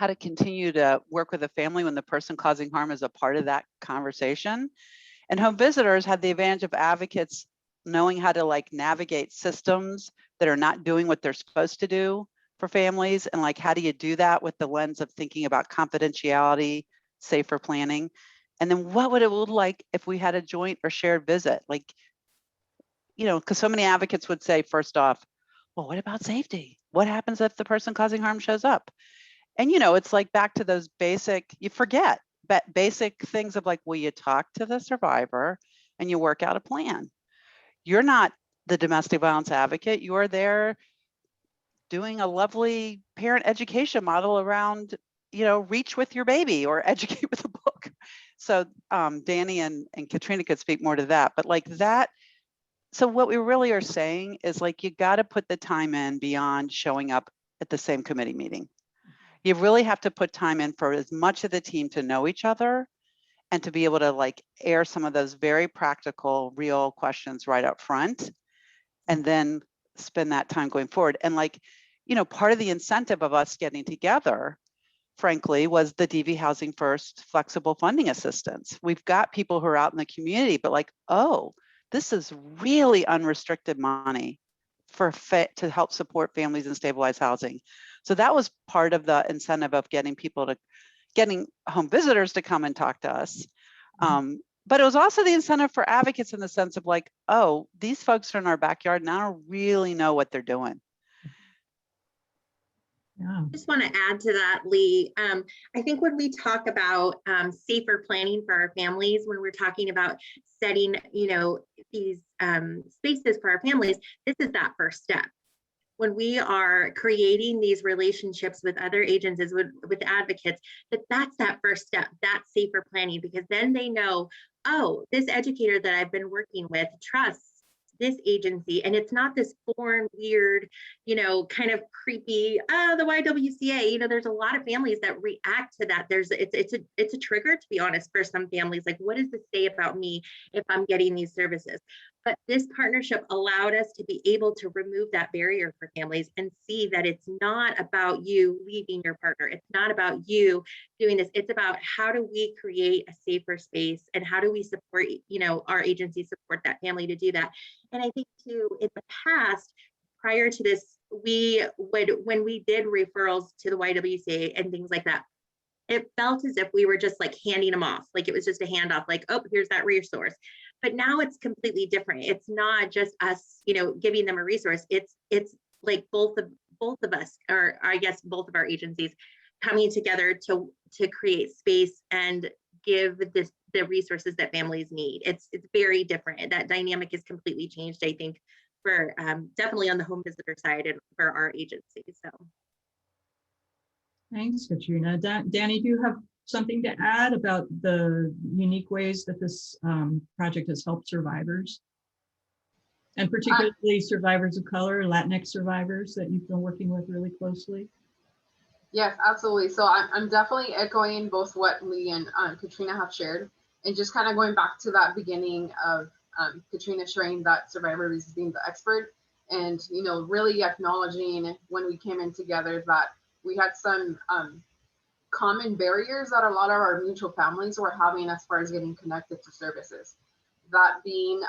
how to continue to work with a family when the person causing harm is a part of that conversation. And home visitors had the advantage of advocates knowing how to like navigate systems that are not doing what they're supposed to do for families. And like, how do you do that with the lens of thinking about confidentiality, safer planning? And then what would it look like if we had a joint or shared visit? Like, you know, because so many advocates would say, first off, well, what about safety? What happens if the person causing harm shows up? And, you know, it's like back to those basic, you forget, but basic things of like, well, you talk to the survivor and you work out a plan. You're not the domestic violence advocate. You are there doing a lovely parent education model around, you know, reach with your baby or educate with a book. So Danny and Katrina could speak more to that, but like that. So what we really are saying is like, you got to put the time in beyond showing up at the same committee meeting. You really have to put time in for as much of the team to know each other and to be able to like air some of those very practical, real questions right up front, and then spend that time going forward. And like, you know, part of the incentive of us getting together, frankly, was the DV Housing First flexible funding assistance. We've got people who are out in the community, but like, oh, this is really unrestricted money for to help support families in stabilized housing. So that was part of the incentive of getting home visitors to come and talk to us. But it was also the incentive for advocates in the sense of like, oh, these folks are in our backyard and I don't really know what they're doing. Yeah. I just want to add to that, Lee. I think when we talk about safer planning for our families, when we're talking about setting, you know, these spaces for our families, this is that first step. When we are creating these relationships with other agencies, with advocates, that's that first step, that safer planning, because then they know, oh, this educator that I've been working with trusts this agency, and it's not this foreign, weird, you know, kind of creepy, the YWCA. You know, there's a lot of families that react to that. It's a trigger, to be honest, for some families. Like, what does this say about me if I'm getting these services? But this partnership allowed us to be able to remove that barrier for families and see that it's not about you leaving your partner. It's not about you doing this. It's about how do we create a safer space and how do we support, you know, our agency support that family to do that. And I think too, in the past, prior to this, when we did referrals to the YWCA and things like that, it felt as if we were just like handing them off. Like it was just a handoff, like, oh, here's that resource. But now it's completely different. It's not just us, you know, giving them a resource. It's like both of us, or I guess both of our agencies coming together to create space and give the resources that families need. It's very different. That dynamic is completely changed, I think, for definitely on the home visitor side and for our agency. So. Thanks, Katrina. Danny, do you have something to add about the unique ways that this project has helped survivors? And particularly survivors of color, Latinx survivors that you've been working with really closely? Yes, absolutely. So I'm definitely echoing both what Lee and Katrina have shared, and just kind of going back to that beginning of Katrina sharing that survivor is being the expert, and, you know, really acknowledging when we came in together that we had some common barriers that a lot of our mutual families were having as far as getting connected to services. That being,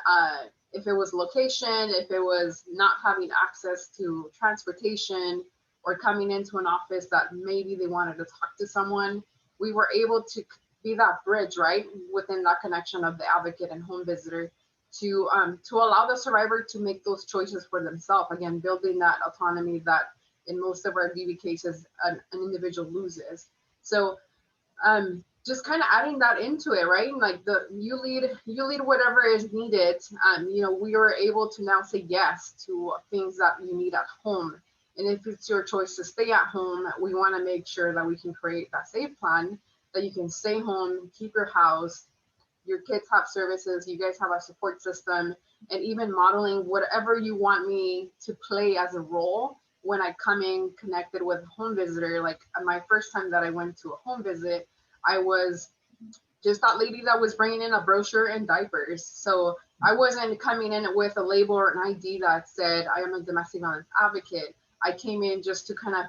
if it was location, if it was not having access to transportation, or coming into an office that maybe they wanted to talk to someone, we were able to be that bridge, right, within that connection of the advocate and home visitor to allow the survivor to make those choices for themselves. Again, building that autonomy that in most of our DV cases, an individual loses. So just kind of adding that into it, right? Like you lead whatever is needed. You know, we are able to now say yes to things that you need at home. And if it's your choice to stay at home, we want to make sure that we can create that safe plan that you can stay home, keep your house, your kids have services, you guys have a support system, and even modeling whatever you want me to play as a role when I come in connected with a home visitor. Like my first time that I went to a home visit, I was just that lady that was bringing in a brochure and diapers. So I wasn't coming in with a label or an ID that said I am a domestic violence advocate. I came in just to kind of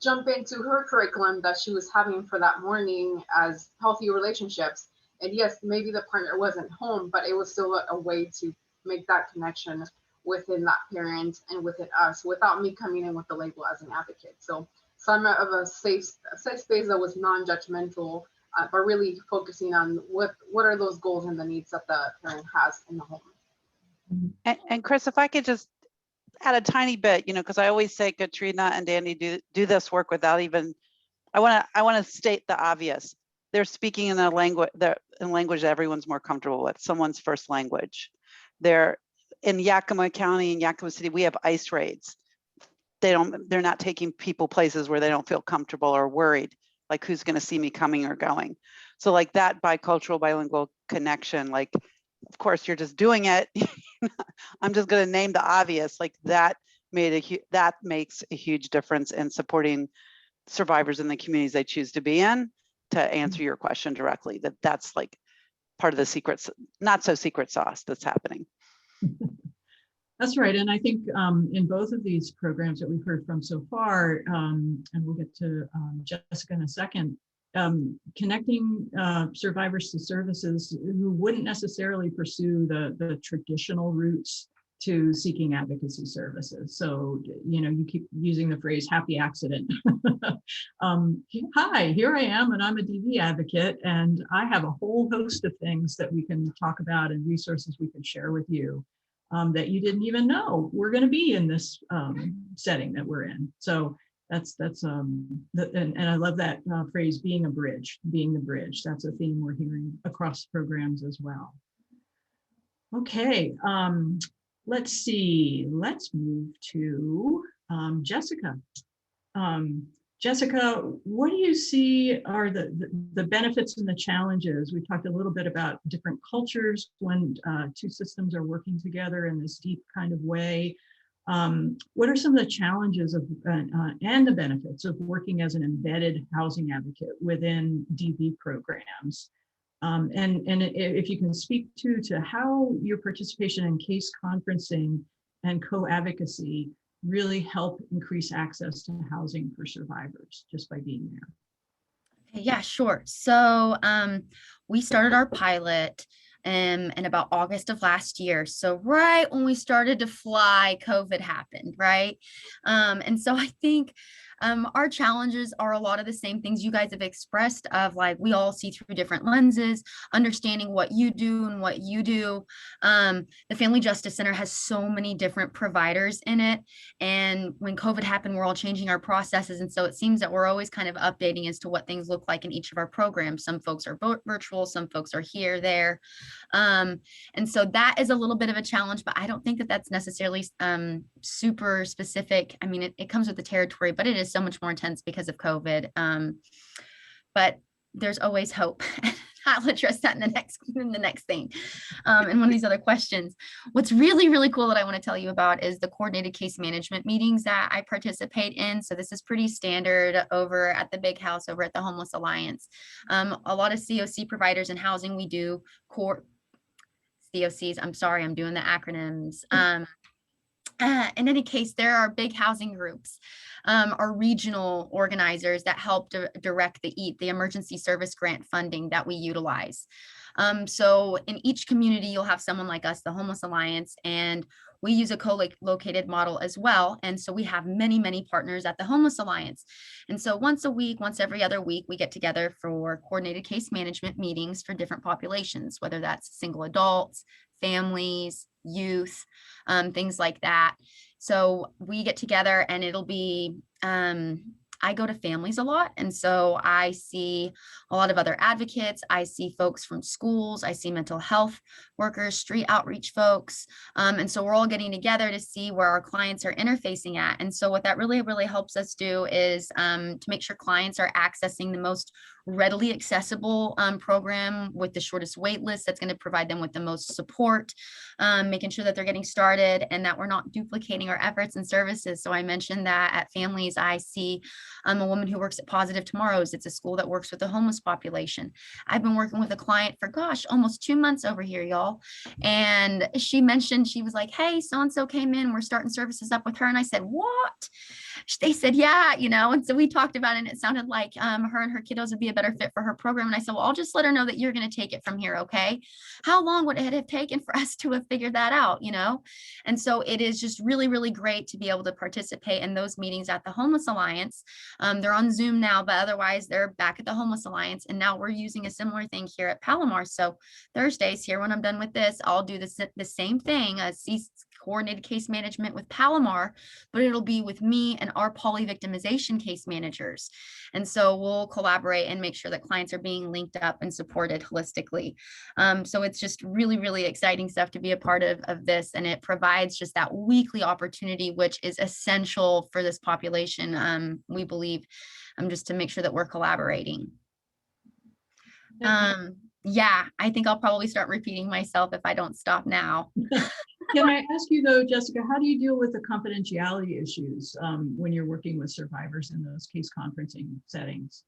jump into her curriculum that she was having for that morning as healthy relationships. And yes, maybe the partner wasn't home, but it was still a way to make that connection within that parent and within us without me coming in with the label as an advocate. So some of a safe space that was non-judgmental, but really focusing on what are those goals and the needs that the parent has in the home. And Chris, if I could just add a tiny bit, because I always say Katrina and Danny do this work without even, I want to state the obvious. They're speaking in a language that everyone's more comfortable with, someone's first language. They're in Yakima County and Yakima City, we have ICE raids. They're not taking people places where they don't feel comfortable or worried, like who's going to see me coming or going. So like that bicultural, bilingual connection, like, of course, you're just doing it. I'm just going to name the obvious, like that makes a huge difference in supporting survivors in the communities they choose to be in. To answer your question directly, that's like part of the secret, not so secret sauce that's happening. That's right. And I think in both of these programs that we've heard from so far, and we'll get to Jessica in a second, connecting survivors to services who wouldn't necessarily pursue the traditional routes to seeking advocacy services. So, you keep using the phrase happy accident. Hi, here I am, and I'm a DV advocate, and I have a whole host of things that we can talk about and resources we can share with you that you didn't even know we're going to be in this setting that we're in. So and I love that phrase, being the bridge. That's a theme we're hearing across programs as well. Okay, let's see. Let's move to Jessica. Jessica, what do you see are the benefits and the challenges? We talked a little bit about different cultures when two systems are working together in this deep kind of way. What are some of the challenges of and the benefits of working as an embedded housing advocate within DV programs? And if you can speak to how your participation in case conferencing and co-advocacy really help increase access to housing for survivors just by being there. Yeah, sure. So we started our pilot in about August of last year. So right when we started to fly, COVID happened, right? And so I think our challenges are a lot of the same things you guys have expressed, of like, we all see through different lenses, understanding what you do and what you do. The Family Justice Center has so many different providers in it. And when COVID happened, we're all changing our processes. And so it seems that we're always kind of updating as to what things look like in each of our programs. Some folks are virtual, some folks are here, there. And so that is a little bit of a challenge, but I don't think that that's necessarily super specific. I mean, it comes with the territory, but it is so much more intense because of COVID. But there's always hope. I'll address that in the next thing. And one of these other questions. What's really, really cool that I want to tell you about is the coordinated case management meetings that I participate in. So this is pretty standard over at the big house over at the Homeless Alliance. A lot of COC providers in housing, we do COCs. I'm sorry, I'm doing the acronyms. In any case, there are big housing groups or regional organizers that help direct the EAT, the emergency service grant funding that we utilize. So in each community, you'll have someone like us, the Homeless Alliance, and we use a co-located model as well. And so we have many, many partners at the Homeless Alliance. And so once a week, once every other week, we get together for coordinated case management meetings for different populations, whether that's single adults, families, youth, things like that. So we get together and it'll be, I go to families a lot. And so I see a lot of other advocates. I see folks from schools. I see mental health workers, street outreach folks. And so we're all getting together to see where our clients are interfacing at. And so what that really, really helps us do is to make sure clients are accessing the most readily accessible program with the shortest wait list that's going to provide them with the most support, making sure that they're getting started and that we're not duplicating our efforts and services. So I mentioned that at families, I see a woman who works at Positive Tomorrows. It's a school that works with the homeless population. I've been working with a client for, gosh, almost 2 months over here, y'all. And she mentioned, she was like, hey, so-and-so came in, we're starting services up with her. And I said, what? they said, yeah, and so we talked about it, and it sounded like her and her kiddos would be a better fit for her program. And I said, well, I'll just let her know that you're going to take it from here. Okay. How long would it have taken for us to have figured that out, And so it is just really, really great to be able to participate in those meetings at the Homeless Alliance. They're on Zoom now, but otherwise they're back at the Homeless Alliance. And now we're using a similar thing here at Palomar. So Thursdays here, when I'm done with this, I'll do the same thing, coordinated case management with Palomar, but it'll be with me and our poly-victimization case managers. And so we'll collaborate and make sure that clients are being linked up and supported holistically. So it's just really, really exciting stuff to be a part of this. And it provides just that weekly opportunity, which is essential for this population, we believe, just to make sure that we're collaborating. Yeah, I think I'll probably start repeating myself if I don't stop now. Can I ask you though, Jessica, how do you deal with the confidentiality issues when you're working with survivors in those case conferencing settings?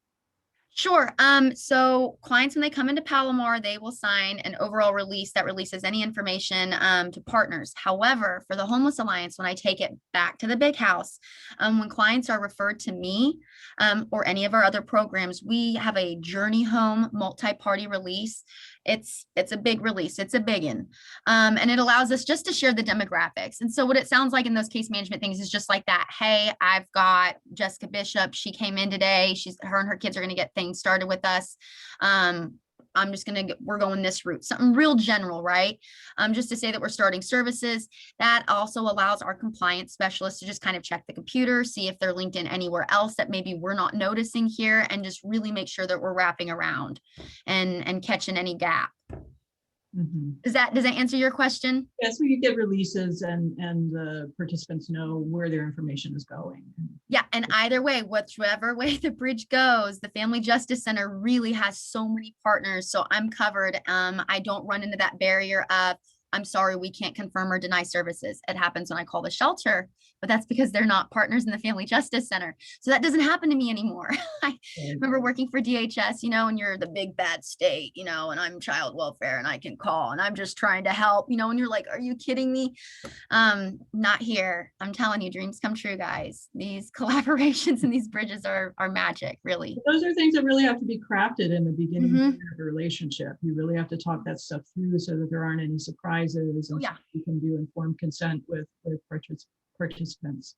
Sure. So clients, when they come into Palomar, they will sign an overall release that releases any information to partners. However, for the Homeless Alliance, when I take it back to the big house, when clients are referred to me or any of our other programs, we have a Journey Home multi-party release. It's a big release. It's a big one. And it allows us just to share the demographics. And so what it sounds like in those case management things is just like that. Hey, I've got Jessica Bishop. She came in today. Her and her kids are going to get things started with us. We're going this route, something real general, right? Just to say that we're starting services. That also allows our compliance specialists to just kind of check the computer, see if they're linked in anywhere else that maybe we're not noticing here, and just really make sure that we're wrapping around and catching any gap. Mm-hmm. Does that answer your question? Yeah, so you get releases and the participants know where their information is going. Yeah, and either way, whichever way the bridge goes, the Family Justice Center really has so many partners, so I'm covered. I don't run into that barrier of, I'm sorry, we can't confirm or deny services. It happens when I call the shelter, but that's because they're not partners in the Family Justice Center. So that doesn't happen to me anymore. I remember working for DHS, and you're the big bad state, and I'm child welfare and I can call and I'm just trying to help, and you're like, are you kidding me? Not here. I'm telling you, dreams come true, guys. These collaborations and these bridges are magic, really. Those are things that really have to be crafted in the beginning of the relationship. You really have to talk that stuff through so that there aren't any surprises. And so you can do informed consent with participants.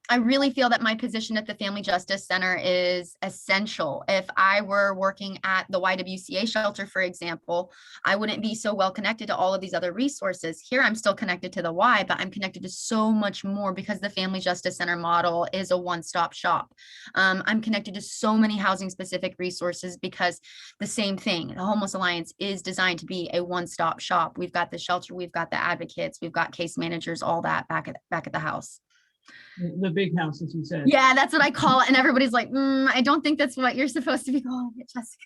I really feel that my position at the Family Justice Center is essential. If I were working at the YWCA shelter, for example, I wouldn't be so well connected to all of these other resources. Here, I'm still connected to the Y, but I'm connected to so much more because the Family Justice Center model is a one-stop shop. I'm connected to so many housing-specific resources because the same thing, the Homeless Alliance is designed to be a one-stop shop. We've got the shelter, we've got the advocates, we've got case managers, all that back at the house. The big house, as you said. Yeah, that's what I call it. And everybody's like, I don't think that's what you're supposed to be calling it, Jessica.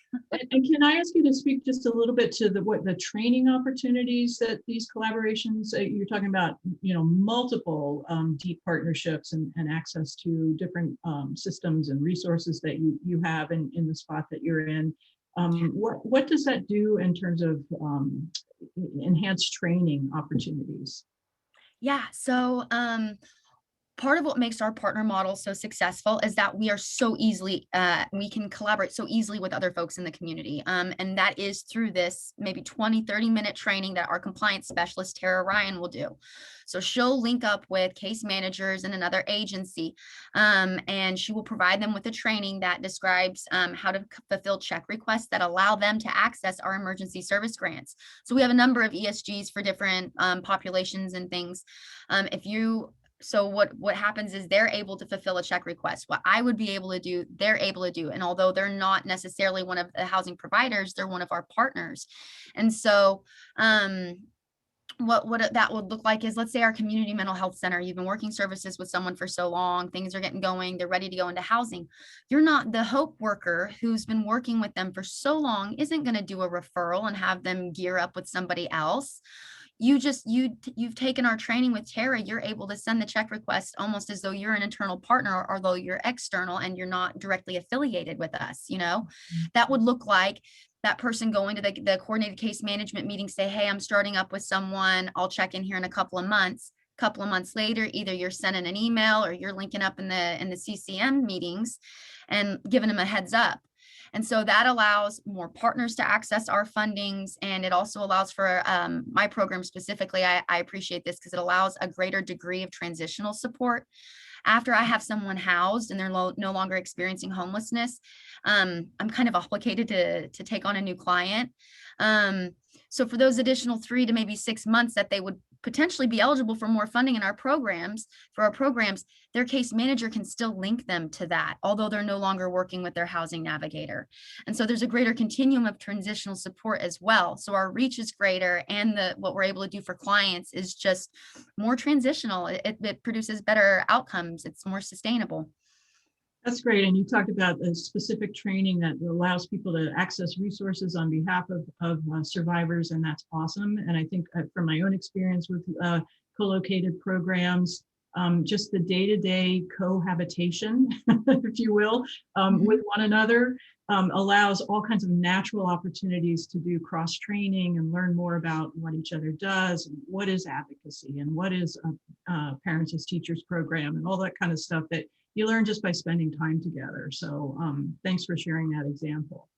And can I ask you to speak just a little bit to the training opportunities that these collaborations, you're talking about, multiple deep partnerships and access to different systems and resources that you have in the spot that you're in. What does that do in terms of enhanced training opportunities? Yeah, so part of what makes our partner model so successful is that we are so easily, we can collaborate so easily with other folks in the community. And that is through this maybe 20-30 minute training that our compliance specialist, Tara Ryan, will do. So she'll link up with case managers in another agency, and she will provide them with a training that describes how to fulfill check requests that allow them to access our emergency service grants. So we have a number of ESGs for different populations and things. So what happens is they're able to fulfill a check request. What I would be able to do, they're able to do. And although they're not necessarily one of the housing providers, they're one of our partners. And so what that would look like is, let's say our community mental health center, you've been working services with someone for so long, things are getting going, they're ready to go into housing. You're not the hope worker who's been working with them for so long, isn't going to do a referral and have them gear up with somebody else. You've taken our training with Tara, you're able to send the check request almost as though you're an internal partner, although you're external and you're not directly affiliated with us. That would look like that person going to the coordinated case management meeting, say, hey, I'm starting up with someone, I'll check in here in a couple of months. couple of months later, either you're sending an email or you're linking up in the CCM meetings and giving them a heads up. And so that allows more partners to access our fundings. And it also allows for my program specifically, I appreciate this because it allows a greater degree of transitional support. After I have someone housed and they're no longer experiencing homelessness, I'm kind of obligated to take on a new client. So for those additional 3 to maybe 6 months that they would potentially be eligible for more funding in our programs, their case manager can still link them to that, although they're no longer working with their housing navigator. And so there's a greater continuum of transitional support as well. So our reach is greater, and what we're able to do for clients is just more transitional. It produces better outcomes. It's more sustainable. That's great. And you talked about the specific training that allows people to access resources on behalf of survivors, and that's awesome. And I think from my own experience with co-located programs, just the day-to-day cohabitation, if you will, with one another allows all kinds of natural opportunities to do cross-training and learn more about what each other does, and what is advocacy, and what is a Parents as Teachers program, and all that kind of stuff that you learn just by spending time together. So thanks for sharing that example.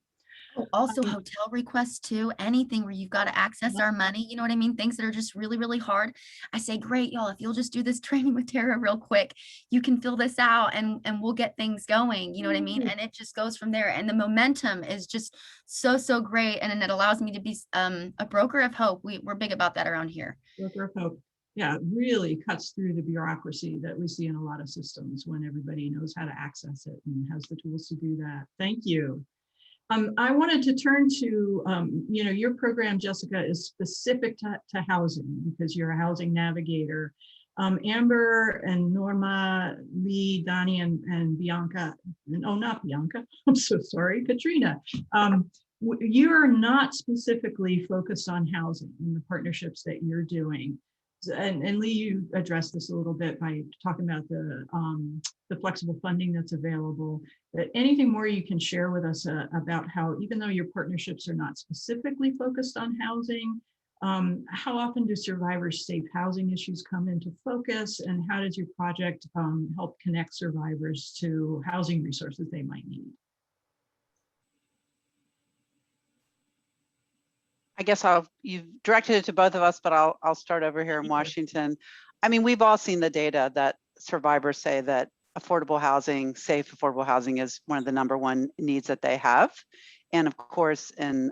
Also hotel requests too, anything where you've got to access our money, you know what I mean? Things that are just really, really hard. I say, great, y'all, if you'll just do this training with Tara real quick, you can fill this out and we'll get things going, you know what I mean? And it just goes from there. And the momentum is just so great. And then it allows me to be a broker of hope. We're big about that around here. Broker of hope. Yeah, it really cuts through the bureaucracy that we see in a lot of systems when everybody knows how to access it and has the tools to do that. Thank you. I wanted to turn to, your program, Jessica, is specific to housing because you're a housing navigator. Amber and Norma, Lee, Donnie, and Bianca, not Bianca, I'm so sorry, Katrina. You are not specifically focused on housing in the partnerships that you're doing. And Lee, you addressed this a little bit by talking about the flexible funding that's available. But anything more you can share with us about how, even though your partnerships are not specifically focused on housing, how often do survivors' safe housing issues come into focus, and how does your project help connect survivors to housing resources they might need? I guess you've directed it to both of us, but I'll start over here in Washington. I mean, we've all seen the data that survivors say that affordable housing, safe affordable housing is one of the #1 needs that they have. And of course, in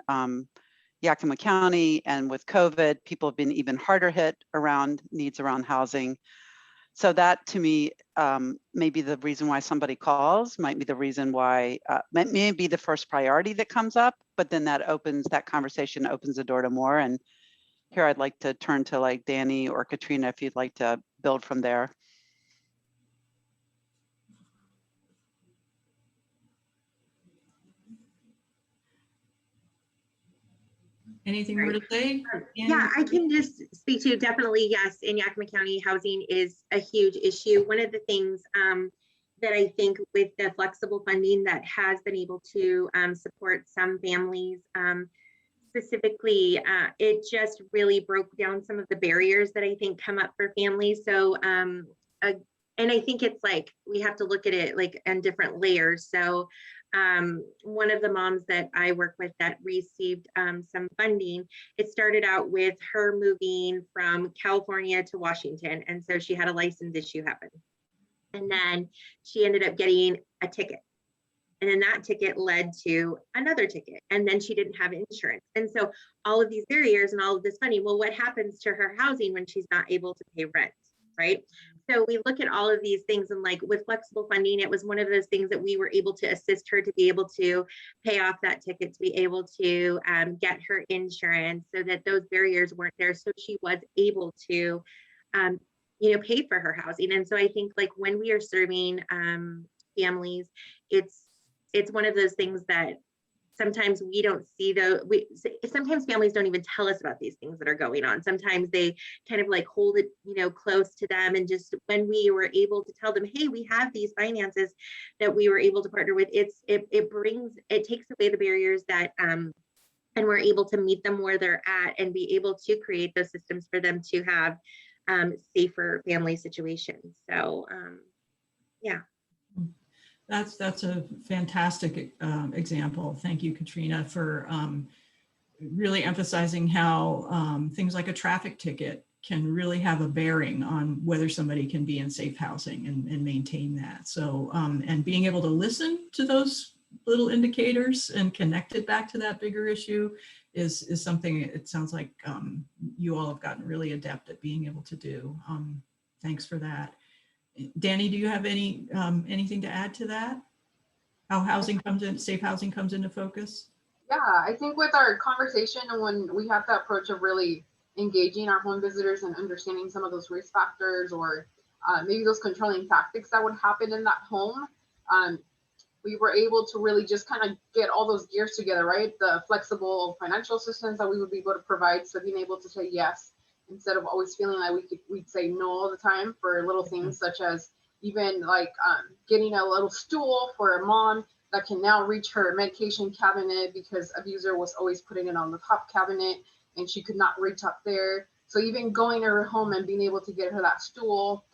Yakima County and with COVID, people have been even harder hit around needs around housing. So that to me may be the reason why somebody calls, might be the reason why, may be the first priority that comes up, but then that conversation opens the door to more. And here I'd like to turn to like Danny or Katrina if you'd like to build from there. Anything more to say? Yeah, I can just speak to definitely, yes, in Yakima County, housing is a huge issue. One of the things that I think with the flexible funding that has been able to support some families, specifically, it just really broke down some of the barriers that I think come up for families. So, and I think it's like, we have to look at it like in different layers. So one of the moms that I work with that received some funding, it started out with her moving from California to Washington. And so she had a license issue happen. And then she ended up getting a ticket. And then that ticket led to another ticket. And then she didn't have insurance. And so all of these barriers and all of this funding, well, what happens to her housing when she's not able to pay rent, right? So we look at all of these things, and like with flexible funding, it was one of those things that we were able to assist her to be able to pay off that ticket, to be able to get her insurance so that those barriers weren't there. So she was able to, pay for her housing. And so I think like when we are serving families, it's one of those things that sometimes we don't see sometimes families don't even tell us about these things that are going on. Sometimes they kind of like hold it, close to them. And just when we were able to tell them, hey, we have these finances that we were able to partner with, it takes away the barriers that, and we're able to meet them where they're at and be able to create those systems for them to have safer family situations. So yeah. That's a fantastic example. Thank you, Katrina, for really emphasizing how things like a traffic ticket can really have a bearing on whether somebody can be in safe housing and maintain that. So, and being able to listen to those little indicators and connect it back to that bigger issue is something it sounds like you all have gotten really adept at being able to do. Thanks for that. Danny, do you have anything to add to that? How housing comes in, safe housing comes into focus? Yeah, I think with our conversation and when we have the approach of really engaging our home visitors and understanding some of those risk factors or maybe those controlling tactics that would happen in that home, we were able to really just kind of get all those gears together, right? The flexible financial assistance that we would be able to provide. So being able to say yes, instead of always feeling like we'd say no all the time for little things such as even like getting a little stool for a mom that can now reach her medication cabinet because abuser was always putting it on the top cabinet and she could not reach up there. So even going to her home and being able to get her that stool,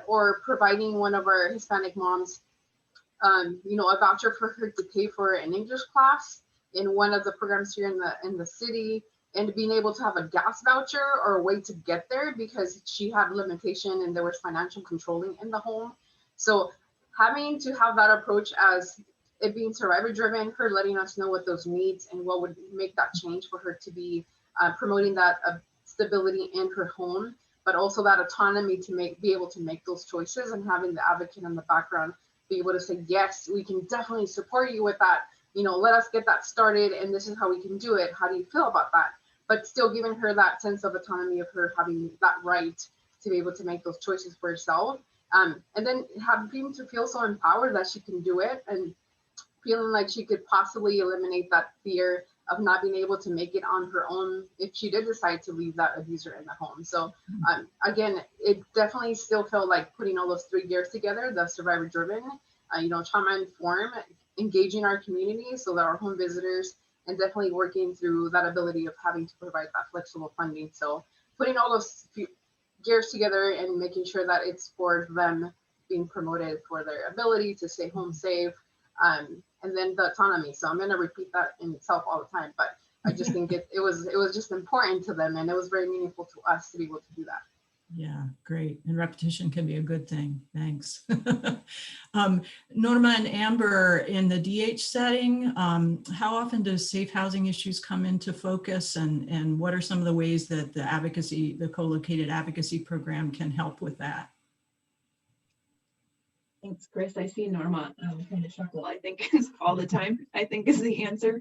or providing one of our Hispanic moms, a voucher for her to pay for an English class in one of the programs here in the city, and being able to have a gas voucher or a way to get there because she had limitation and there was financial controlling in the home. So having to have that approach as it being survivor driven, her letting us know what those needs and what would make that change for her to be promoting that stability in her home, but also that autonomy to be able to make those choices, and having the advocate in the background be able to say, yes, we can definitely support you with that. Let us get that started and this is how we can do it. How do you feel about that? But still giving her that sense of autonomy of her having that right to be able to make those choices for herself. And then having to feel so empowered that she can do it, and feeling like she could possibly eliminate that fear of not being able to make it on her own if she did decide to leave that abuser in the home. So again, it definitely still felt like putting all those three gears together, the survivor driven, trauma informed, engaging our community so that our home visitors, and definitely working through that ability of having to provide that flexible funding. So putting all those gears together and making sure that it's for them being promoted for their ability to stay home safe, and then the autonomy. So I'm going to repeat that in itself all the time, but I just think it was just important to them, and it was very meaningful to us to be able to do that. Yeah, great. And repetition can be a good thing. Thanks. Norma and Amber, in the DH setting, how often does safe housing issues come into focus, and what are some of the ways that the co-located advocacy program can help with that? Thanks, Chris. I see Norma kind of chuckle. I think it's all the time, I think is the answer.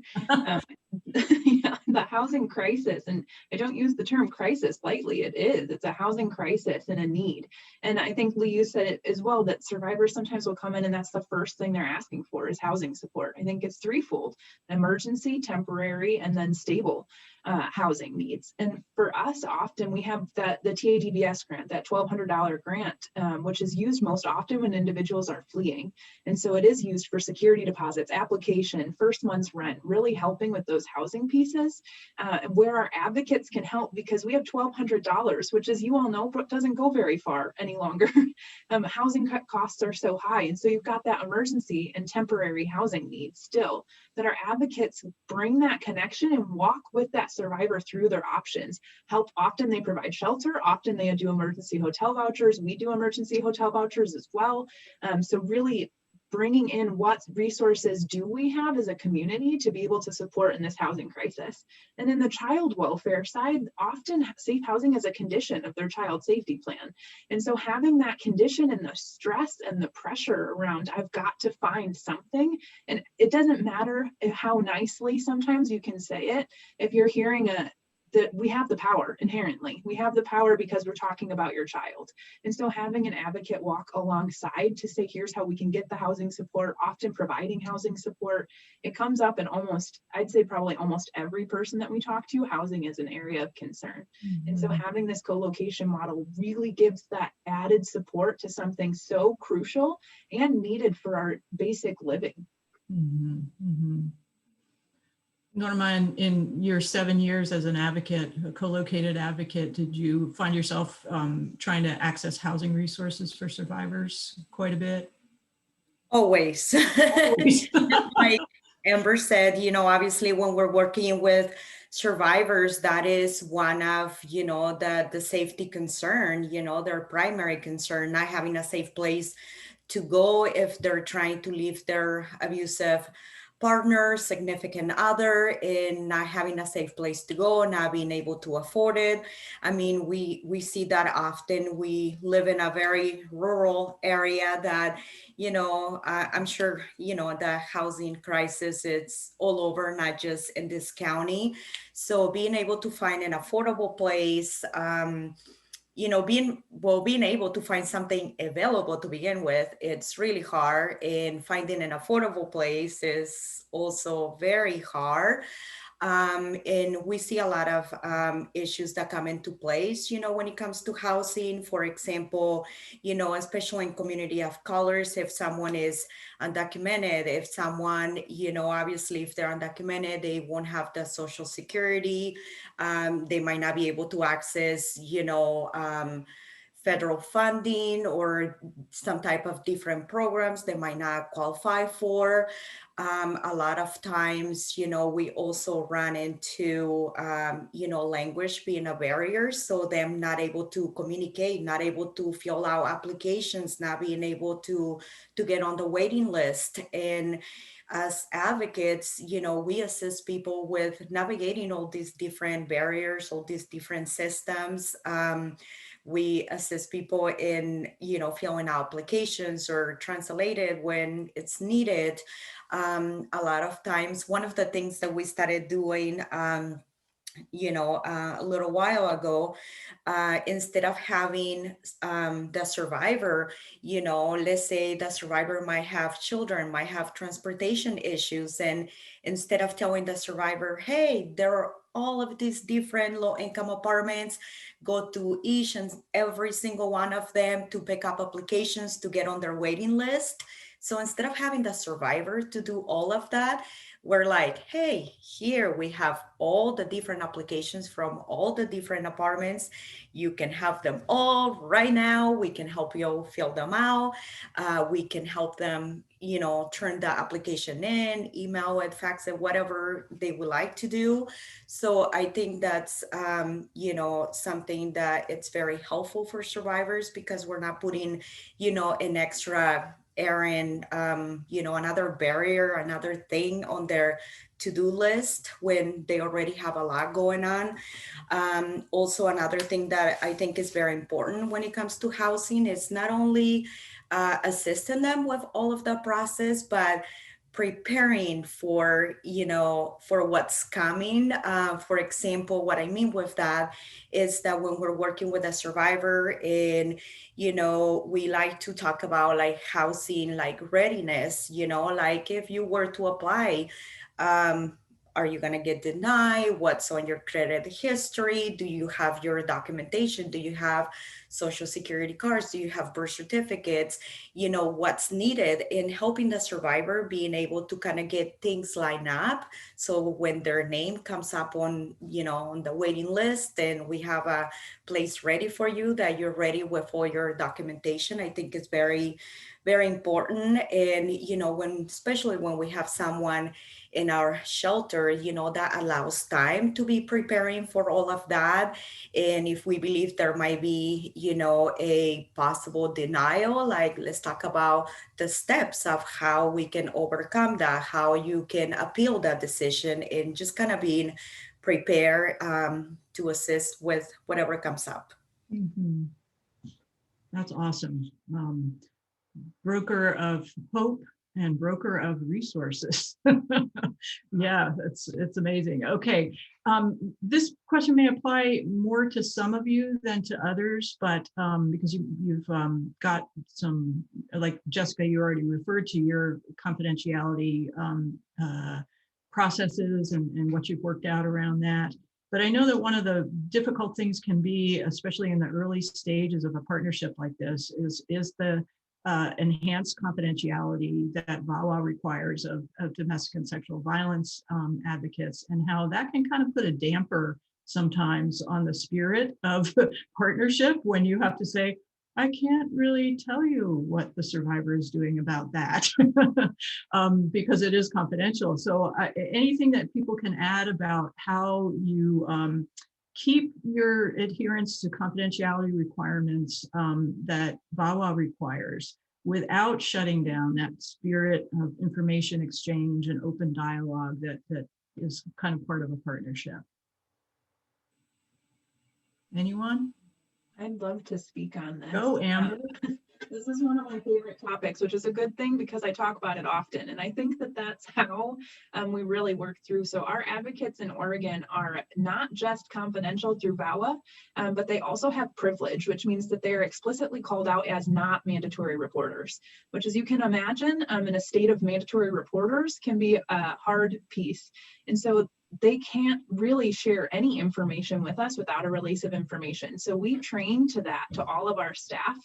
Yeah, the housing crisis, and I don't use the term crisis lightly. It's a housing crisis and a need. And I think Lee, you said it as well, that survivors sometimes will come in and that's the first thing they're asking for is housing support. I think it's threefold: emergency, temporary, and then stable housing needs. And for us, often we have the TADBS grant, that $1,200 grant, which is used most often when individuals are fleeing. And so it is used for security deposits, application, first month's rent, really helping with those housing pieces, where our advocates can help, because we have $1,200, which, as you all know, doesn't go very far any longer. Housing costs are so high. And so you've got that emergency and temporary housing needs still, that our advocates bring that connection and walk with that survivor through their options. Help, often they provide shelter, often they do emergency hotel vouchers. We do emergency hotel vouchers as well. So really bringing in what resources do we have as a community to be able to support in this housing crisis. And in the child welfare side, often safe housing is a condition of their child safety plan. And so having that condition and the stress and the pressure around, I've got to find something, and it doesn't matter how nicely sometimes you can say it, if you're hearing that we have the power inherently. We have the power because we're talking about your child. And so having an advocate walk alongside to say, here's how we can get the housing support, often providing housing support, it comes up in I'd say probably almost every person that we talk to, housing is an area of concern. Mm-hmm. And so having this co-location model really gives that added support to something so crucial and needed for our basic living. Mm-hmm. Mm-hmm. Norma, in your 7 years as an advocate, a co-located advocate, did you find yourself trying to access housing resources for survivors quite a bit? Always. Always. Like Amber said, obviously when we're working with survivors, that is one of, the safety concern, their primary concern, not having a safe place to go if they're trying to leave their abusive partner, significant other, and not having a safe place to go, not being able to afford it. I mean, we see that often. We live in a very rural area that, I'm sure, the housing crisis, it's all over, not just in this county. So being able to find an affordable place, being able to find something available to begin with, it's really hard, and finding an affordable place is also very hard. And we see a lot of issues that come into place, when it comes to housing. For example, especially in community of colors, if someone is undocumented, if someone, obviously if they're undocumented, they won't have the Social Security. They might not be able to access, federal funding or some type of different programs they might not qualify for. A lot of times, we also run into, language being a barrier. So them not able to communicate, not able to fill out applications, not being able to get on the waiting list. And as advocates, we assist people with navigating all these different barriers, all these different systems. We assist people in, filling out applications or translated when it's needed. A lot of times, one of the things that we started doing, a little while ago, instead of having the survivor, let's say the survivor might have children, might have transportation issues. And instead of telling the survivor, hey, there are all of these different low-income apartments, go to each and every single one of them to pick up applications to get on their waiting list. So instead of having the survivor to do all of that, we're like, hey, here we have all the different applications from all the different apartments. You can have them all right now. We can help you fill them out. We can help them, turn the application in, email it, fax it, whatever they would like to do. So I think that's, something that it's very helpful for survivors, because we're not putting, an extra errand, another barrier, another thing on their to-do list when they already have a lot going on. Also, another thing that I think is very important when it comes to housing is not only assisting them with all of the process, but preparing for, for what's coming. For example, what I mean with that is that when we're working with a survivor, and, we like to talk about like housing, like readiness, like if you were to apply, are you going to get denied? What's on your credit history? Do you have your documentation? Do you have Social Security cards? Do you have birth certificates? What's needed in helping the survivor being able to kind of get things lined up. So when their name comes up on, on the waiting list, and we have a place ready for you, that you're ready with all your documentation, I think is very, very important. And, especially when we have someone in our shelter, that allows time to be preparing for all of that. And if we believe there might be, a possible denial, like let's talk about the steps of how we can overcome that, how you can appeal that decision, and just kind of being prepared to assist with whatever comes up. Mm-hmm. That's awesome. Broker of hope and broker of resources. Yeah, it's amazing. Okay, this question may apply more to some of you than to others, but because you've got some, like Jessica, you already referred to your confidentiality processes and what you've worked out around that. But I know that one of the difficult things can be, especially in the early stages of a partnership like this, is the enhanced confidentiality that VAWA requires of domestic and sexual violence advocates, and how that can kind of put a damper sometimes on the spirit of partnership when you have to say, I can't really tell you what the survivor is doing about that because it is confidential. So anything that people can add about how you keep your adherence to confidentiality requirements that VAWA requires without shutting down that spirit of information exchange and open dialogue that is kind of part of a partnership. Anyone? I'd love to speak on this. Go, Amber. This is one of my favorite topics, which is a good thing because I talk about it often. And I think that that's how we really work through. So our advocates in Oregon are not just confidential through VAWA, but they also have privilege, which means that they're explicitly called out as not mandatory reporters, which, as you can imagine, in a state of mandatory reporters can be a hard piece. And so they can't really share any information with us without a release of information. So we train to that to all of our staff.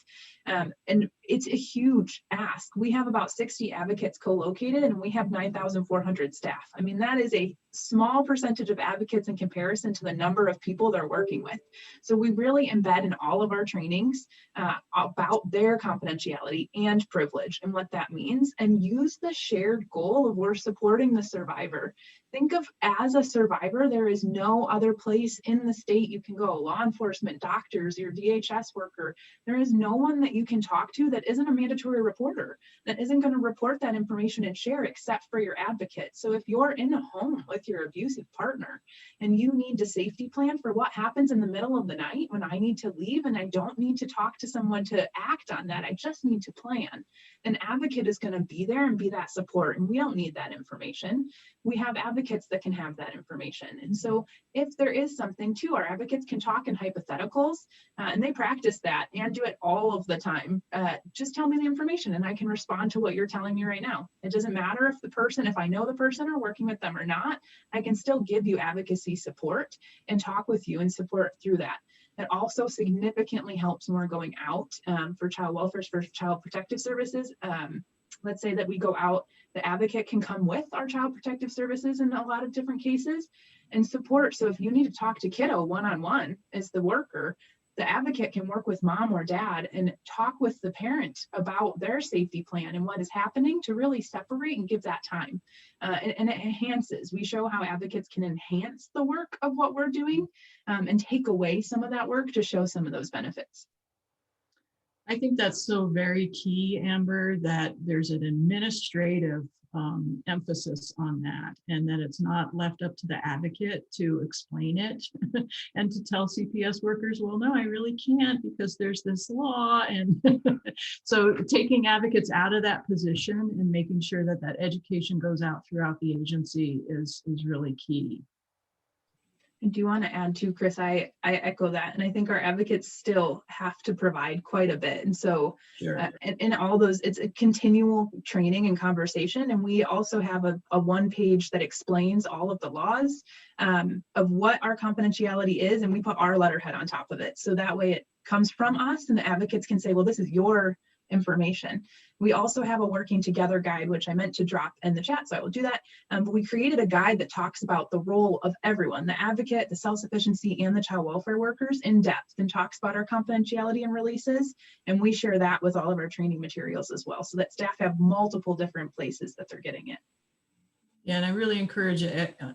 And it's a huge ask. We have about 60 advocates co-located and we have 9,400 staff. I mean, that is a small percentage of advocates in comparison to the number of people they're working with. So we really embed in all of our trainings about their confidentiality and privilege and what that means, and use the shared goal of we're supporting the survivor. Think of as a survivor, there is no other place in the state you can go. Law enforcement, doctors, your DHS worker. There is no one that you can talk to that isn't a mandatory reporter, that isn't going to report that information and share except for your advocate. So if you're in a home with your abusive partner and you need a safety plan for what happens in the middle of the night when I need to leave and I don't need to talk to someone to act on that, I just need to plan, an advocate is going to be there and be that support. And we don't need that information. We have advocates that can have that information. And so if there is something too, our advocates can talk in hypotheticals and they practice that and do it all of the time. Just tell me the information and I can respond to what you're telling me right now. It doesn't matter if I know the person or working with them or not, I can still give you advocacy support and talk with you and support through that. It also significantly helps when we're going out for child welfare, for child protective services. Let's say that we go out, the advocate can come with our child protective services in a lot of different cases and support. So if you need to talk to kiddo one-on-one as the worker, the advocate can work with mom or dad and talk with the parent about their safety plan and what is happening to really separate and give that time. And it enhances. We show how advocates can enhance the work of what we're doing and take away some of that work to show some of those benefits. I think that's so very key, Amber, that there's an administrative emphasis on that, and that it's not left up to the advocate to explain it and to tell CPS workers, well, no, I really can't because there's this law. And so taking advocates out of that position and making sure that that education goes out throughout the agency is really key. I do want to add too, Chris, I echo that. And I think our advocates still have to provide quite a bit. And so Sure. in all those, it's a continual training and conversation. And we also have a one page that explains all of the laws of what our confidentiality is. And we put our letterhead on top of it. So that way it comes from us and the advocates can say, well, this is your information. We also have a working together guide, which I meant to drop in the chat, so I will do that. But we created a guide that talks about the role of everyone, the advocate, the self-sufficiency, and the child welfare workers in depth, and talks about our confidentiality and releases. And we share that with all of our training materials as well, so that staff have multiple different places that they're getting it. Yeah, and I really encourage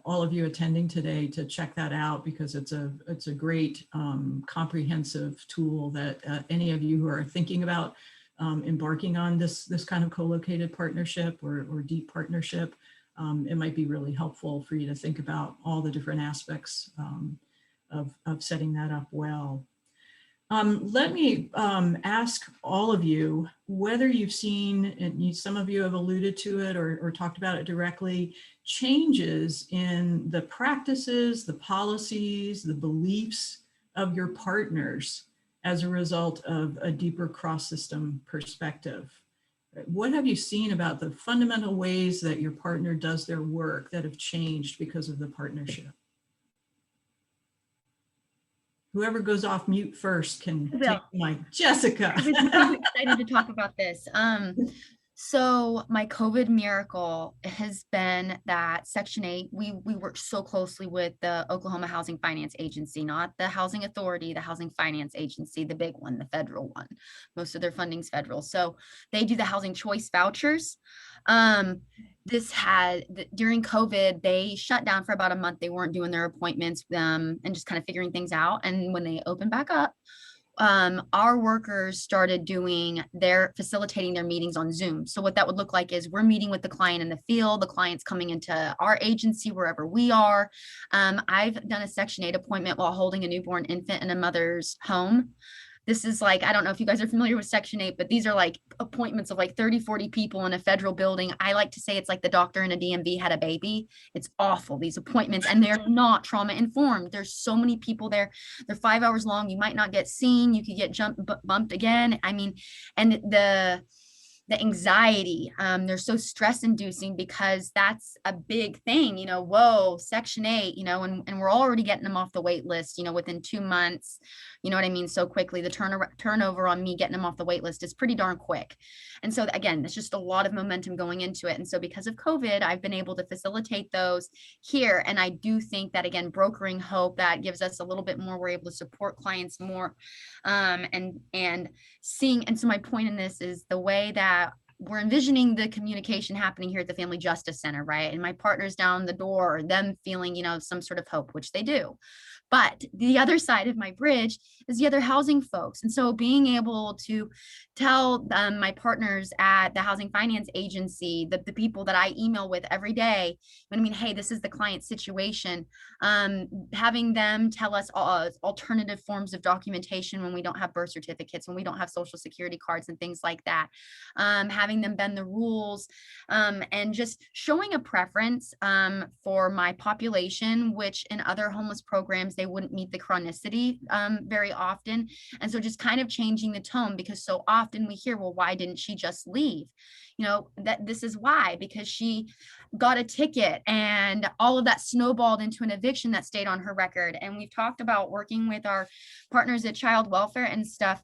all of you attending today to check that out, because it's a great comprehensive tool that any of you who are thinking about embarking on this kind of co-located partnership or deep partnership, it might be really helpful for you to think about all the different aspects of setting that up well. Let me ask all of you whether you've seen, and some of you have alluded to it or talked about it directly, changes in the practices, the policies, the beliefs of your partners as a result of a deeper cross-system perspective. What have you seen about the fundamental ways that your partner does their work that have changed because of the partnership? Whoever goes off mute first can Bill. take the mic. Jessica. I'm excited to talk about this. So my COVID miracle has been that Section 8, we work so closely with the Oklahoma Housing Finance Agency, not the Housing Authority, the Housing Finance Agency, the big one, the federal one. Most of their funding's federal. So they do the housing choice vouchers. During COVID, they shut down for about a month. They weren't doing their appointments and just kind of figuring things out. And when they opened back up, our workers started facilitating their meetings on Zoom. So what that would look like is we're meeting with the client in the field, the client's coming into our agency wherever we are. I've done a Section 8 appointment while holding a newborn infant in a mother's home. This is like, I don't know if you guys are familiar with Section 8, but these are like appointments of like 30, 40 people in a federal building. I like to say it's like the doctor in a DMV had a baby. It's awful, these appointments, and they're not trauma informed. There's so many people there. They're 5 hours long. You might not get seen. You could get bumped again. I mean, and the anxiety, they're so stress inducing because that's a big thing, whoa, Section 8, and we're already getting them off the wait list, within 2 months, you know what I mean? So quickly, the turnover on me getting them off the wait list is pretty darn quick. And so again, there's just a lot of momentum going into it. And so because of COVID, I've been able to facilitate those here. And I do think that, again, brokering hope, that gives us a little bit more, we're able to support clients more, and seeing. And so my point in this is the way that we're envisioning the communication happening here at the Family Justice Center, right? And my partners down the door, them feeling, some sort of hope, which they do. But the other side of my bridge is the other housing folks. And so being able to tell my partners at the Housing Finance Agency, the people that I email with every day, hey, this is the client situation, having them tell us alternative forms of documentation when we don't have birth certificates, when we don't have social security cards and things like that, having them bend the rules, and just showing a preference for my population, which in other homeless programs, they wouldn't meet the chronicity very often. And so just kind of changing the tone, because so often we hear, well, why didn't she just leave? That this is why, because she got a ticket and all of that snowballed into an eviction that stayed on her record. And we've talked about working with our partners at child welfare and stuff,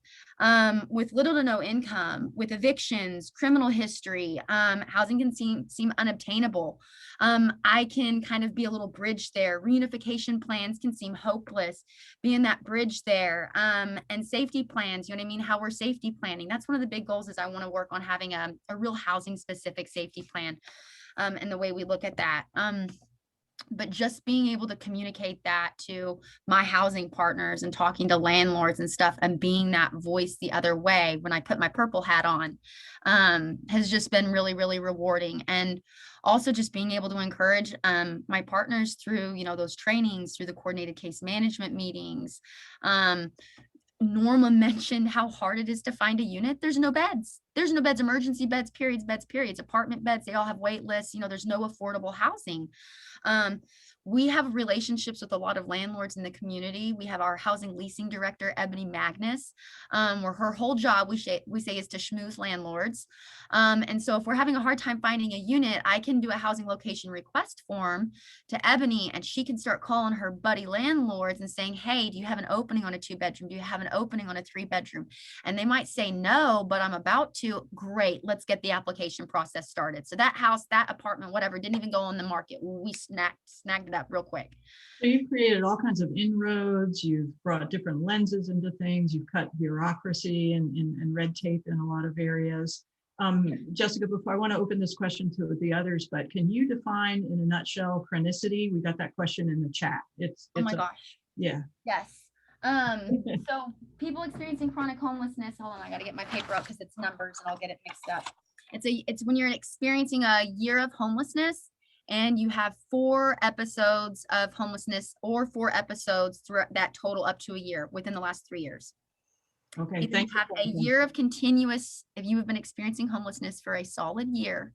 with little to no income, with evictions, criminal history, housing can seem unobtainable. I can kind of be a little bridge there. Reunification plans can seem hopeless, being that bridge there, and safety plans, how we're safety planning. That's one of the big goals, is I want to work on having a real housing specific safety plan, and the way we look at that. But just being able to communicate that to my housing partners and talking to landlords and stuff, and being that voice the other way when I put my purple hat on, has just been really, really rewarding. And also just being able to encourage my partners through, those trainings, through the coordinated case management meetings. Norma mentioned how hard it is to find a unit. There's no beds. There's no beds, emergency beds, periods, apartment beds. They all have wait lists. There's no affordable housing. We have relationships with a lot of landlords in the community. We have our housing leasing director, Ebony Magnus, where her whole job, we say, is to schmooze landlords. And so if we're having a hard time finding a unit, I can do a housing location request form to Ebony, and she can start calling her buddy landlords and saying, hey, do you have an opening on a 2-bedroom? Do you have an opening on a 3-bedroom? And they might say no, but I'm about to. Great, let's get the application process started. So that house, that apartment, whatever, didn't even go on the market. We snagged it up real quick. So you've created all kinds of inroads. You've brought different lenses into things. You've cut bureaucracy and red tape in a lot of areas. Jessica, before I want to open this question to the others, but can you define in a nutshell chronicity? We got that question in the chat. Oh my gosh. Yeah. Yes. So people experiencing chronic homelessness, hold on, I got to get my paper up because it's numbers and I'll get it mixed up. It's when you're experiencing a year of homelessness and you have 4 episodes of homelessness, or 4 episodes throughout that total up to a year within the last 3 years. Okay, if you have a year of continuous, if you have been experiencing homelessness for a solid year,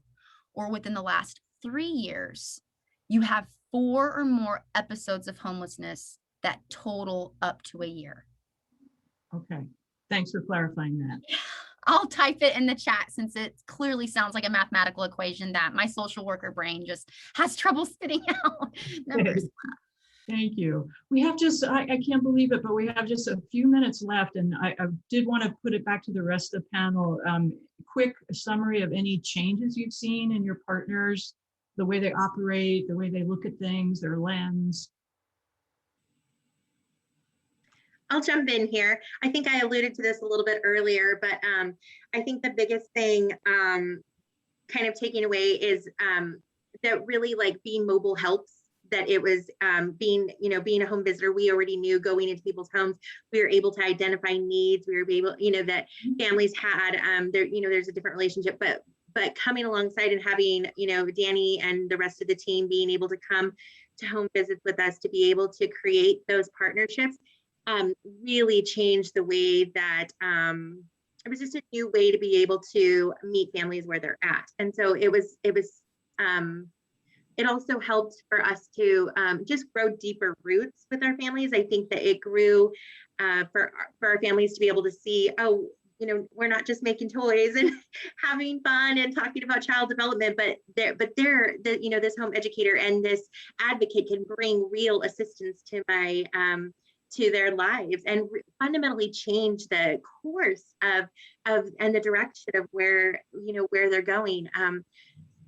or within the last 3 years, you have 4 or more episodes of homelessness that total up to a year. Okay, thanks for clarifying that. I'll type it in the chat, since it clearly sounds like a mathematical equation that my social worker brain just has trouble spitting out numbers. Thank you. We have just, I can't believe it, but we have just a few minutes left, and I did want to put it back to the rest of the panel. Quick summary of any changes you've seen in your partners, the way they operate, the way they look at things, their lens. I'll jump in here. I think I alluded to this a little bit earlier, but I think the biggest thing kind of taking away is that really like being mobile helps. That it was being a home visitor, we already knew going into people's homes, we were able to identify needs. We were able, that families had there's a different relationship, but coming alongside and having, Danny and the rest of the team being able to come to home visits with us to be able to create those partnerships really changed the way that it was just a new way to be able to meet families where they're at. And so it also helped for us to just grow deeper roots with our families. I think that it grew for our families to be able to see, oh, we're not just making toys and having fun and talking about child development, but this home educator and this advocate can bring real assistance to to their lives and fundamentally change the course of and the direction of where they're going.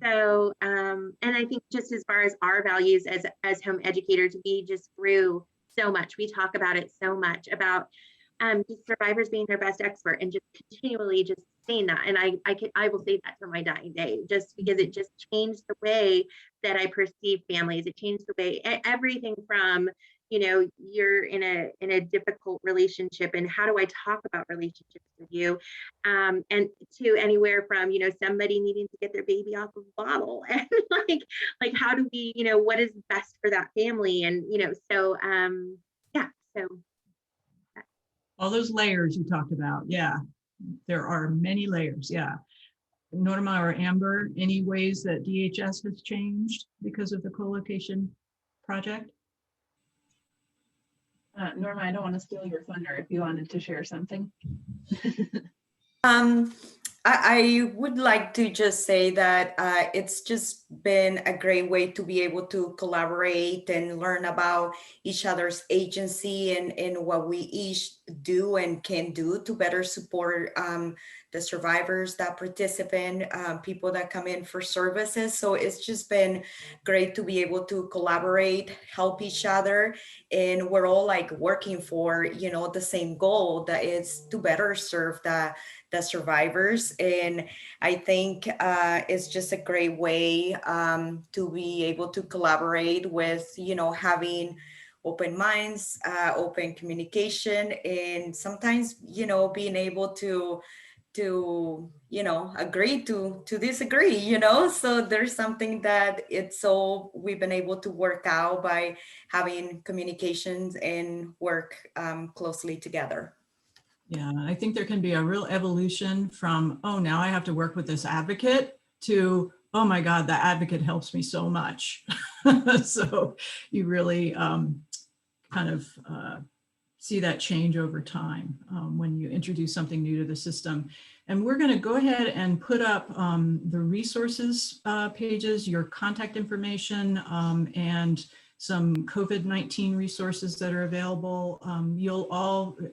And I think just as far as our values as home educators, we just grew so much. We talk about it so much about just survivors being their best expert and just continually just saying that. And I will say that to my dying day, just because it just changed the way that I perceive families. It changed the way everything from, you're in a difficult relationship and how do I talk about relationships with you? And to anywhere from, somebody needing to get their baby off of a bottle and like how do we, what is best for that family? And, so All those layers you talked about. Yeah, there are many layers. Yeah. Norma or Amber, any ways that DHS has changed because of the co-location project? Norma, I don't want to steal your thunder if you wanted to share something. I would like to just say that it's just been a great way to be able to collaborate and learn about each other's agency and what we each do and can do to better support the survivors that participate, people that come in for services. So it's just been great to be able to collaborate, help each other, and we're all like working for, the same goal, that is to better serve the survivors. And I think it's just a great way to be able to collaborate with, having open minds, open communication, and sometimes, being able to agree to disagree, so there's something that we've been able to work out by having communications and work closely together. Yeah, I think there can be a real evolution from, oh, now I have to work with this advocate, to, oh my God, the advocate helps me so much. So you really kind of see that change over time when you introduce something new to the system. And we're going to go ahead and put up the resources pages, your contact information, and some COVID-19 resources that are available.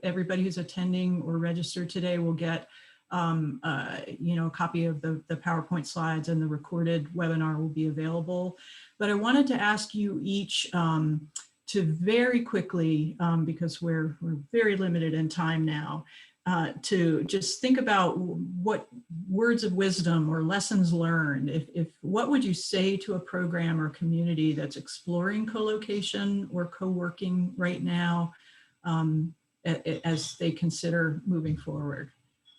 Everybody who's attending or registered today will get a copy of the PowerPoint slides, and the recorded webinar will be available. But I wanted to ask you each to very quickly, because we're very limited in time now, to just think about what words of wisdom or lessons learned. What would you say to a program or community that's exploring co-location or co-working right now as they consider moving forward?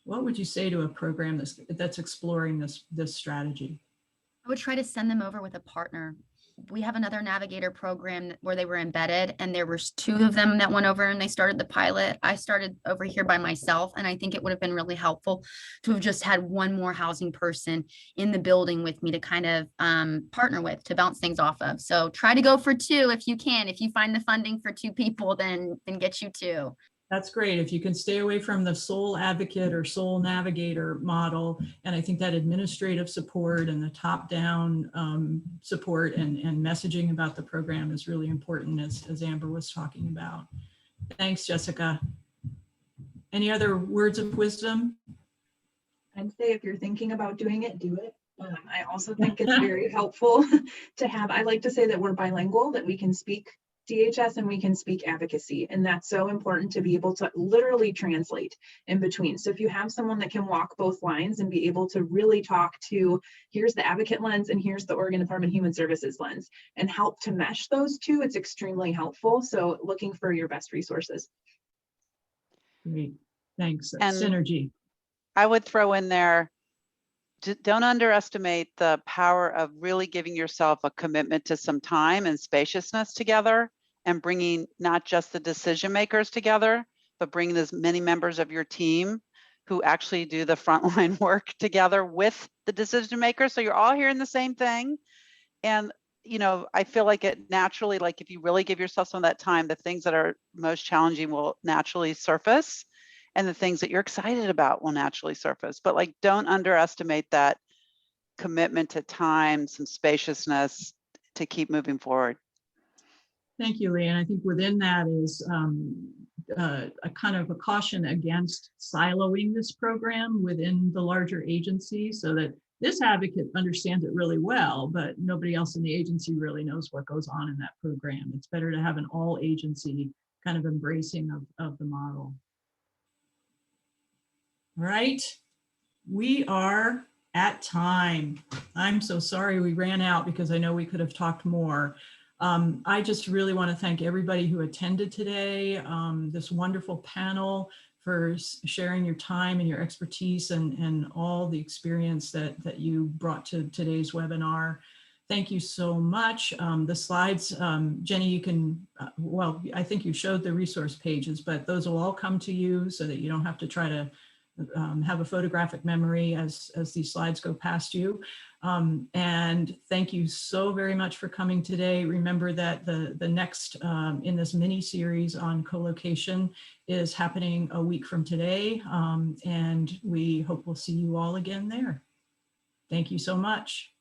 What would you say to a program that's exploring this strategy? I would try to send them over with a partner. We have another navigator program where they were embedded, and there were 2 of them that went over and they started the pilot. I started over here by myself, and I think it would have been really helpful to have just had one more housing person in the building with me to kind of partner with, to bounce things off of. So try to go for 2 if you can. If you find the funding for 2 people, then get you 2. That's great. If you can stay away from the sole advocate or sole navigator model, and I think that administrative support and the top-down support and messaging about the program is really important, as Amber was talking about. Thanks, Jessica. Any other words of wisdom? I'd say if you're thinking about doing it, do it. I also think it's very helpful to have, I like to say that we're bilingual, that we can speak DHS and we can speak advocacy. And that's so important to be able to literally translate in between. So if you have someone that can walk both lines and be able to really talk to, here's the advocate lens and here's the Oregon Department of Human Services lens, and help to mesh those two, it's extremely helpful. So looking for your best resources. Great, thanks. And synergy. I would throw in there, don't underestimate the power of really giving yourself a commitment to some time and spaciousness together, and bringing not just the decision makers together, but bringing as many members of your team who actually do the frontline work together with the decision makers. So you're all hearing the same thing. And, you know, I feel like it naturally, like if you really give yourself some of that time, the things that are most challenging will naturally surface, and the things that you're excited about will naturally surface. But like, don't underestimate that commitment to time, some spaciousness to keep moving forward. Thank you, Lee. And I think within that is a kind of a caution against siloing this program within the larger agency, so that this advocate understands it really well, but nobody else in the agency really knows what goes on in that program. It's better to have an all agency kind of embracing of the model. All right, we are at time. I'm so sorry we ran out, because I know we could have talked more. I just really want to thank everybody who attended today, this wonderful panel, for sharing your time and your expertise and all the experience that you brought to today's webinar. Thank you so much. The slides, Jenny, you can, well, I think you showed the resource pages, but those will all come to you so that you don't have to try to have a photographic memory as these slides go past you. And thank you so very much for coming today. Remember that the next in this mini series on co-location is happening a week from today. And we hope we'll see you all again there. Thank you so much.